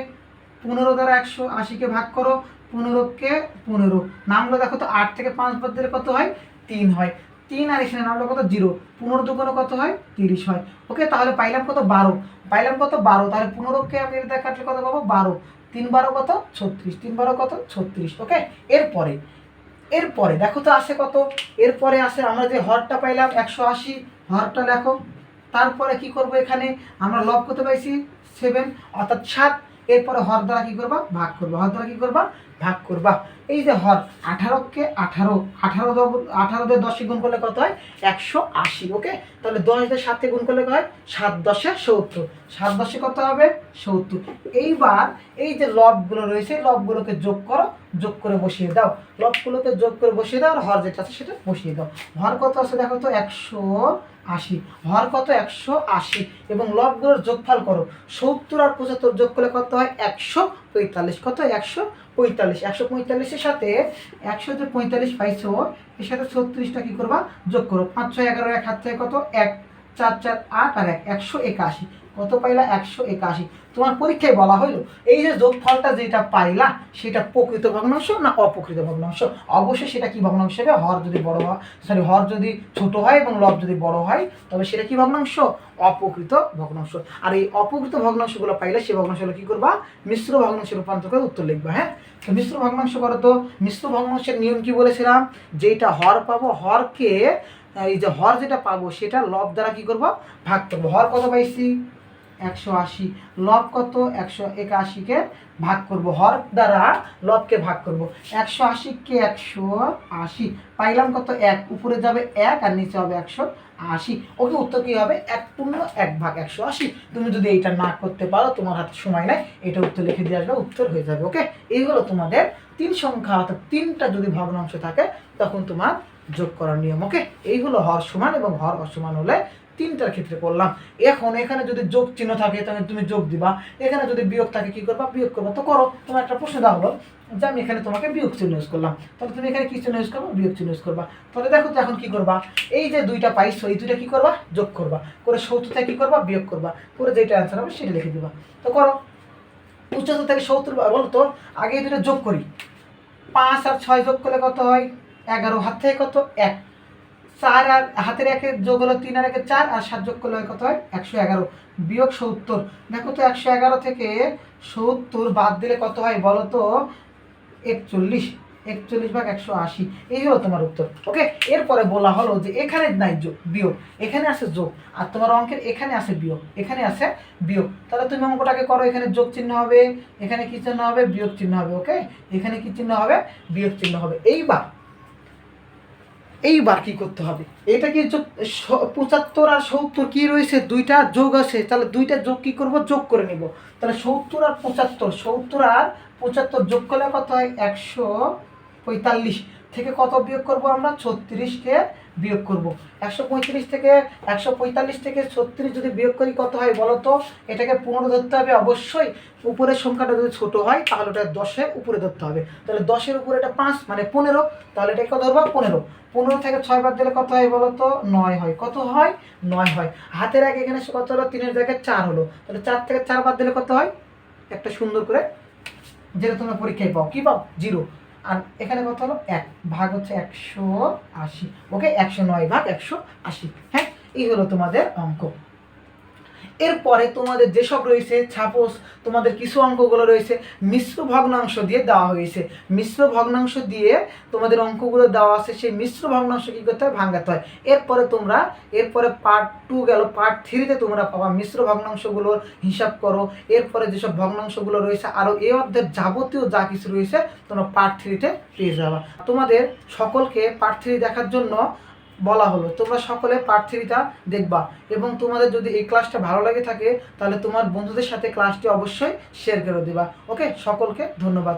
15 দ্বারা 180কে ভাগ করো, 15কে 15 নামলো দেখো তো 8 থেকে 5 বাদ দিলে কত হয়, 3 হয়। 3 আর এখানে নামলো কত, 0, 15 দুগুণে কত হয়, 30 হয়। ওকে, তাহলে পাইলাম কত, 12, পাইলাম কত 12, তাহলে 15কে আমি এটা কাটলে কত পাবো, 12, 3 12 কত 36, 3 12 কত 36। ওকে, এরপরে এরপরে দেখো তো আসে কত, এরপরে আসে আমরা যে হরটা পাইলাম 180, হরটা লেখো। তারপরে কি করব, এখানে আমরা লব কত পাইছি 7, অর্থাৎ 7। এরপরে হর দ্বারা কি করবা, ভাগ করবা, হর দ্বারা কি করবা, ভাগ করবা। এই যে হর 18কে 18, 18 দিয়ে 10 গুণ করলে কত হয়, 180। ওকে, তাহলে 10 দিয়ে 7 গুণ করলে কত হয়, 7 10 70, 7 10 কত হবে 70। এইবার এই যে লবগুলো রয়েছে, লবগুলোকে যোগ করো, যোগ করে বসিয়ে দাও, লবগুলোকে যোগ করে বসিয়ে দাও, আর হর যেটা আছে সেটা বসিয়ে দাও। হর কত আছে দেখো তো 180, হর কত 180, এবং লবগুলোর যোগফল করো, 70 আর 75 যোগ করলে কত হয় 145, কত 145, 145-এর সাথে 100 যে 45 পাইছো এর সাথে 36টা কি করবা, যোগ করো, 5 6 11, এক হাত থেকে কত 1, 4 4 8 আর 1 181, কত পাইলা 181। তোমার পরীক্ষায় বলা হইলো এই যে যোগফলটা যেটা পাইলা সেটা প্রকৃত ভগ্নাংশ না অপ্রকৃত ভগ্নাংশ, অবশ্যই সেটা কি ভগ্নাংশ হবে, হর যদি বড় হয়, সরি হর যদি ছোট হয় এবং লব যদি বড় হয় তবে সেটা কি ভগ্নাংশ, অপ্রকৃত ভগ্নাংশ। আর এই অপ্রকৃত ভগ্নাংশগুলো পাইলে সেই ভগ্নাংশগুলো কি করবা, মিশ্র ভগ্নাংশে রূপান্তর করে উত্তর লিখবা। হ্যাঁ, তো মিশ্র ভগ্নাংশ করো তো। মিশ্র ভগ্নাংশের নিয়ম কি বলেছিলাম, যেটা হর পাবো হরকে, এই যে হর যেটা পাবো সেটা লব দ্বারা কি করবো, ভাগ করবো। হর কত পাইছি 180, লব কত 181কে ভাগ করব, হর দ্বারা লবকে ভাগ করব। 180কে 180 পাইলাম কত 1, উপরে যাবে 1 আর নিচে হবে 180। ওকে, উত্তর কি হবে 1/1 তুমি যদি এইটা না করতে পারো, তোমার হাতে সময় নাই, এটা উত্তর লিখে দিয়ে আসবে, উত্তর হয়ে যাবে। ওকে, এই হলো তোমাদের 3 সংখ্যা, অর্থাৎ 3টা যদি ভগ্নাংশ থাকে তখন তোমার যোগ করার নিয়ম। ওকে, এই হলো হর সমান এবং হর অসমান হলে 3টার ক্ষেত্রে করলাম। এখন এখানে যদি যোগ চিহ্ন থাকে তাহলে তুমি যোগ দিবা, এখানে যদি বিয়োগ থাকে কি করবা, বিয়োগ করবা। তো করো, তোমার একটা প্রশ্ন দেওয়া হলো যে আমি এখানে তোমাকে বিয়োগ চিহ্ন ইউজ করলাম, তাহলে তুমি এখানে কি চিহ্ন ইউজ করবা, বিয়োগ চিহ্ন ইউজ করবা। তাহলে দেখো তো এখন কি করবা, এই যে 2টা পাইছো এই 2টা কি করবা, যোগ করবা, করে 70 থেকে কি করবা, বিয়োগ করবা, করে যেটা অ্যান্সার হবে সেটা লিখে দিবা। তো করো, 75 থেকে 70 বলো তো, আগে এই 2টা যোগ করি, 5 আর 6 যোগ করলে কত হয় 11, হাত থেকে কত 1, 4 আর হাতের 1 যোগ হলো 3 আর 1 4, আর 7 যোগ করলে কত হয় 111, বিয়োগ 70। দেখো তো 111 থেকে 70 বাদ দিলে কত হয় বলো তো 41, 41/180, এই হলো তোমার উত্তর। ওকে, এরপরে বলা হলো যে এখানে নাই যোগ বিয়োগ, এখানে আছে যোগ, আর তোমার অঙ্কের এখানে আছে বিয়োগ, এখানে আছে বিয়োগ। তাহলে তুমি অঙ্কটাকে করো, এখানে যোগ চিহ্ন হবে, এখানে কি চিহ্ন হবে, বিয়োগ চিহ্ন হবে। ওকে, এখানে কি চিহ্ন হবে, বিয়োগ চিহ্ন হবে। এইবার কি করতে হবে, এটা কি 75 আর 70 কি রয়েছে, 2টা যোগ আছে, তাহলে 2টা যোগ কি করব, যোগ করে নিব। তাহলে 70 আর 75, 70 আর 75 যোগ করলে কত হয় 145, থেকে কত বিয়োগ করব আমরা, 36কে বিয়োগ করব। 145 থেকে 145 থেকে 36 যদি বিয়োগ করি কত হয় বলো তো, এটাকে 15 ধরতে হবে অবশ্যই। উপরের সংখ্যাটা যদি ছোট হয় তাহলে ওটা 10-এর উপরে ধরতে হবে, তাহলে 10-এর উপরে এটা 5 মানে 15, তাহলে এটাকে কত ধরবা 15। 15 থেকে 6 বাদ দিলে কত হয় বলো তো, 9 হয়। কত হয়, 9 হয়। হাতের আগে এখানে কত হলো, 3-এর জায়গায় 4 হলো, তাহলে 4 থেকে 4 বাদ দিলে কত হয়, একটা সুন্দর করে যেটা তোমরা পরীক্ষায় পাও, কি পাও 0, আর এখানে কত হলো 1, ভাগ হচ্ছে 180। ওকে, 109/180। হ্যাঁ, এই হলো তোমাদের অঙ্ক। এরপরে তোমাদের যেসব রয়েছে, সাপোজ তোমাদের কিছু অঙ্কগুলো রয়েছে মিশ্র ভগ্নাংশ দিয়ে দেওয়া হয়েছে, মিশ্র ভগ্নাংশ দিয়ে তোমাদের অঙ্কগুলো দেওয়া আছে, সেই মিশ্র ভগ্নাংশ কী করতে হয়, ভাঙাতে হয়। এরপরে পার্ট 2 গেল, পার্ট 3-তে তোমরা পাবা মিশ্র ভগ্নাংশগুলোর হিসাব করো। এরপরে যেসব ভগ্নাংশগুলো রয়েছে আরও এই অর্ধের যাবতীয় যা কিছু রয়েছে তোমরা পার্ট 3-তে পেয়ে যাবা। তোমাদের সকলকে পার্ট 3 দেখার জন্য বলা হলো, তোমরা সকলে পার্ট 3টা দেখবা, এবং তোমাদের যদি এই ক্লাসটা ভালো লাগে থাকে তাহলে তোমার বন্ধুদের সাথে ক্লাসটি অবশ্যই শেয়ার করে দিবা। ওকে, সকলকে ধন্যবাদ।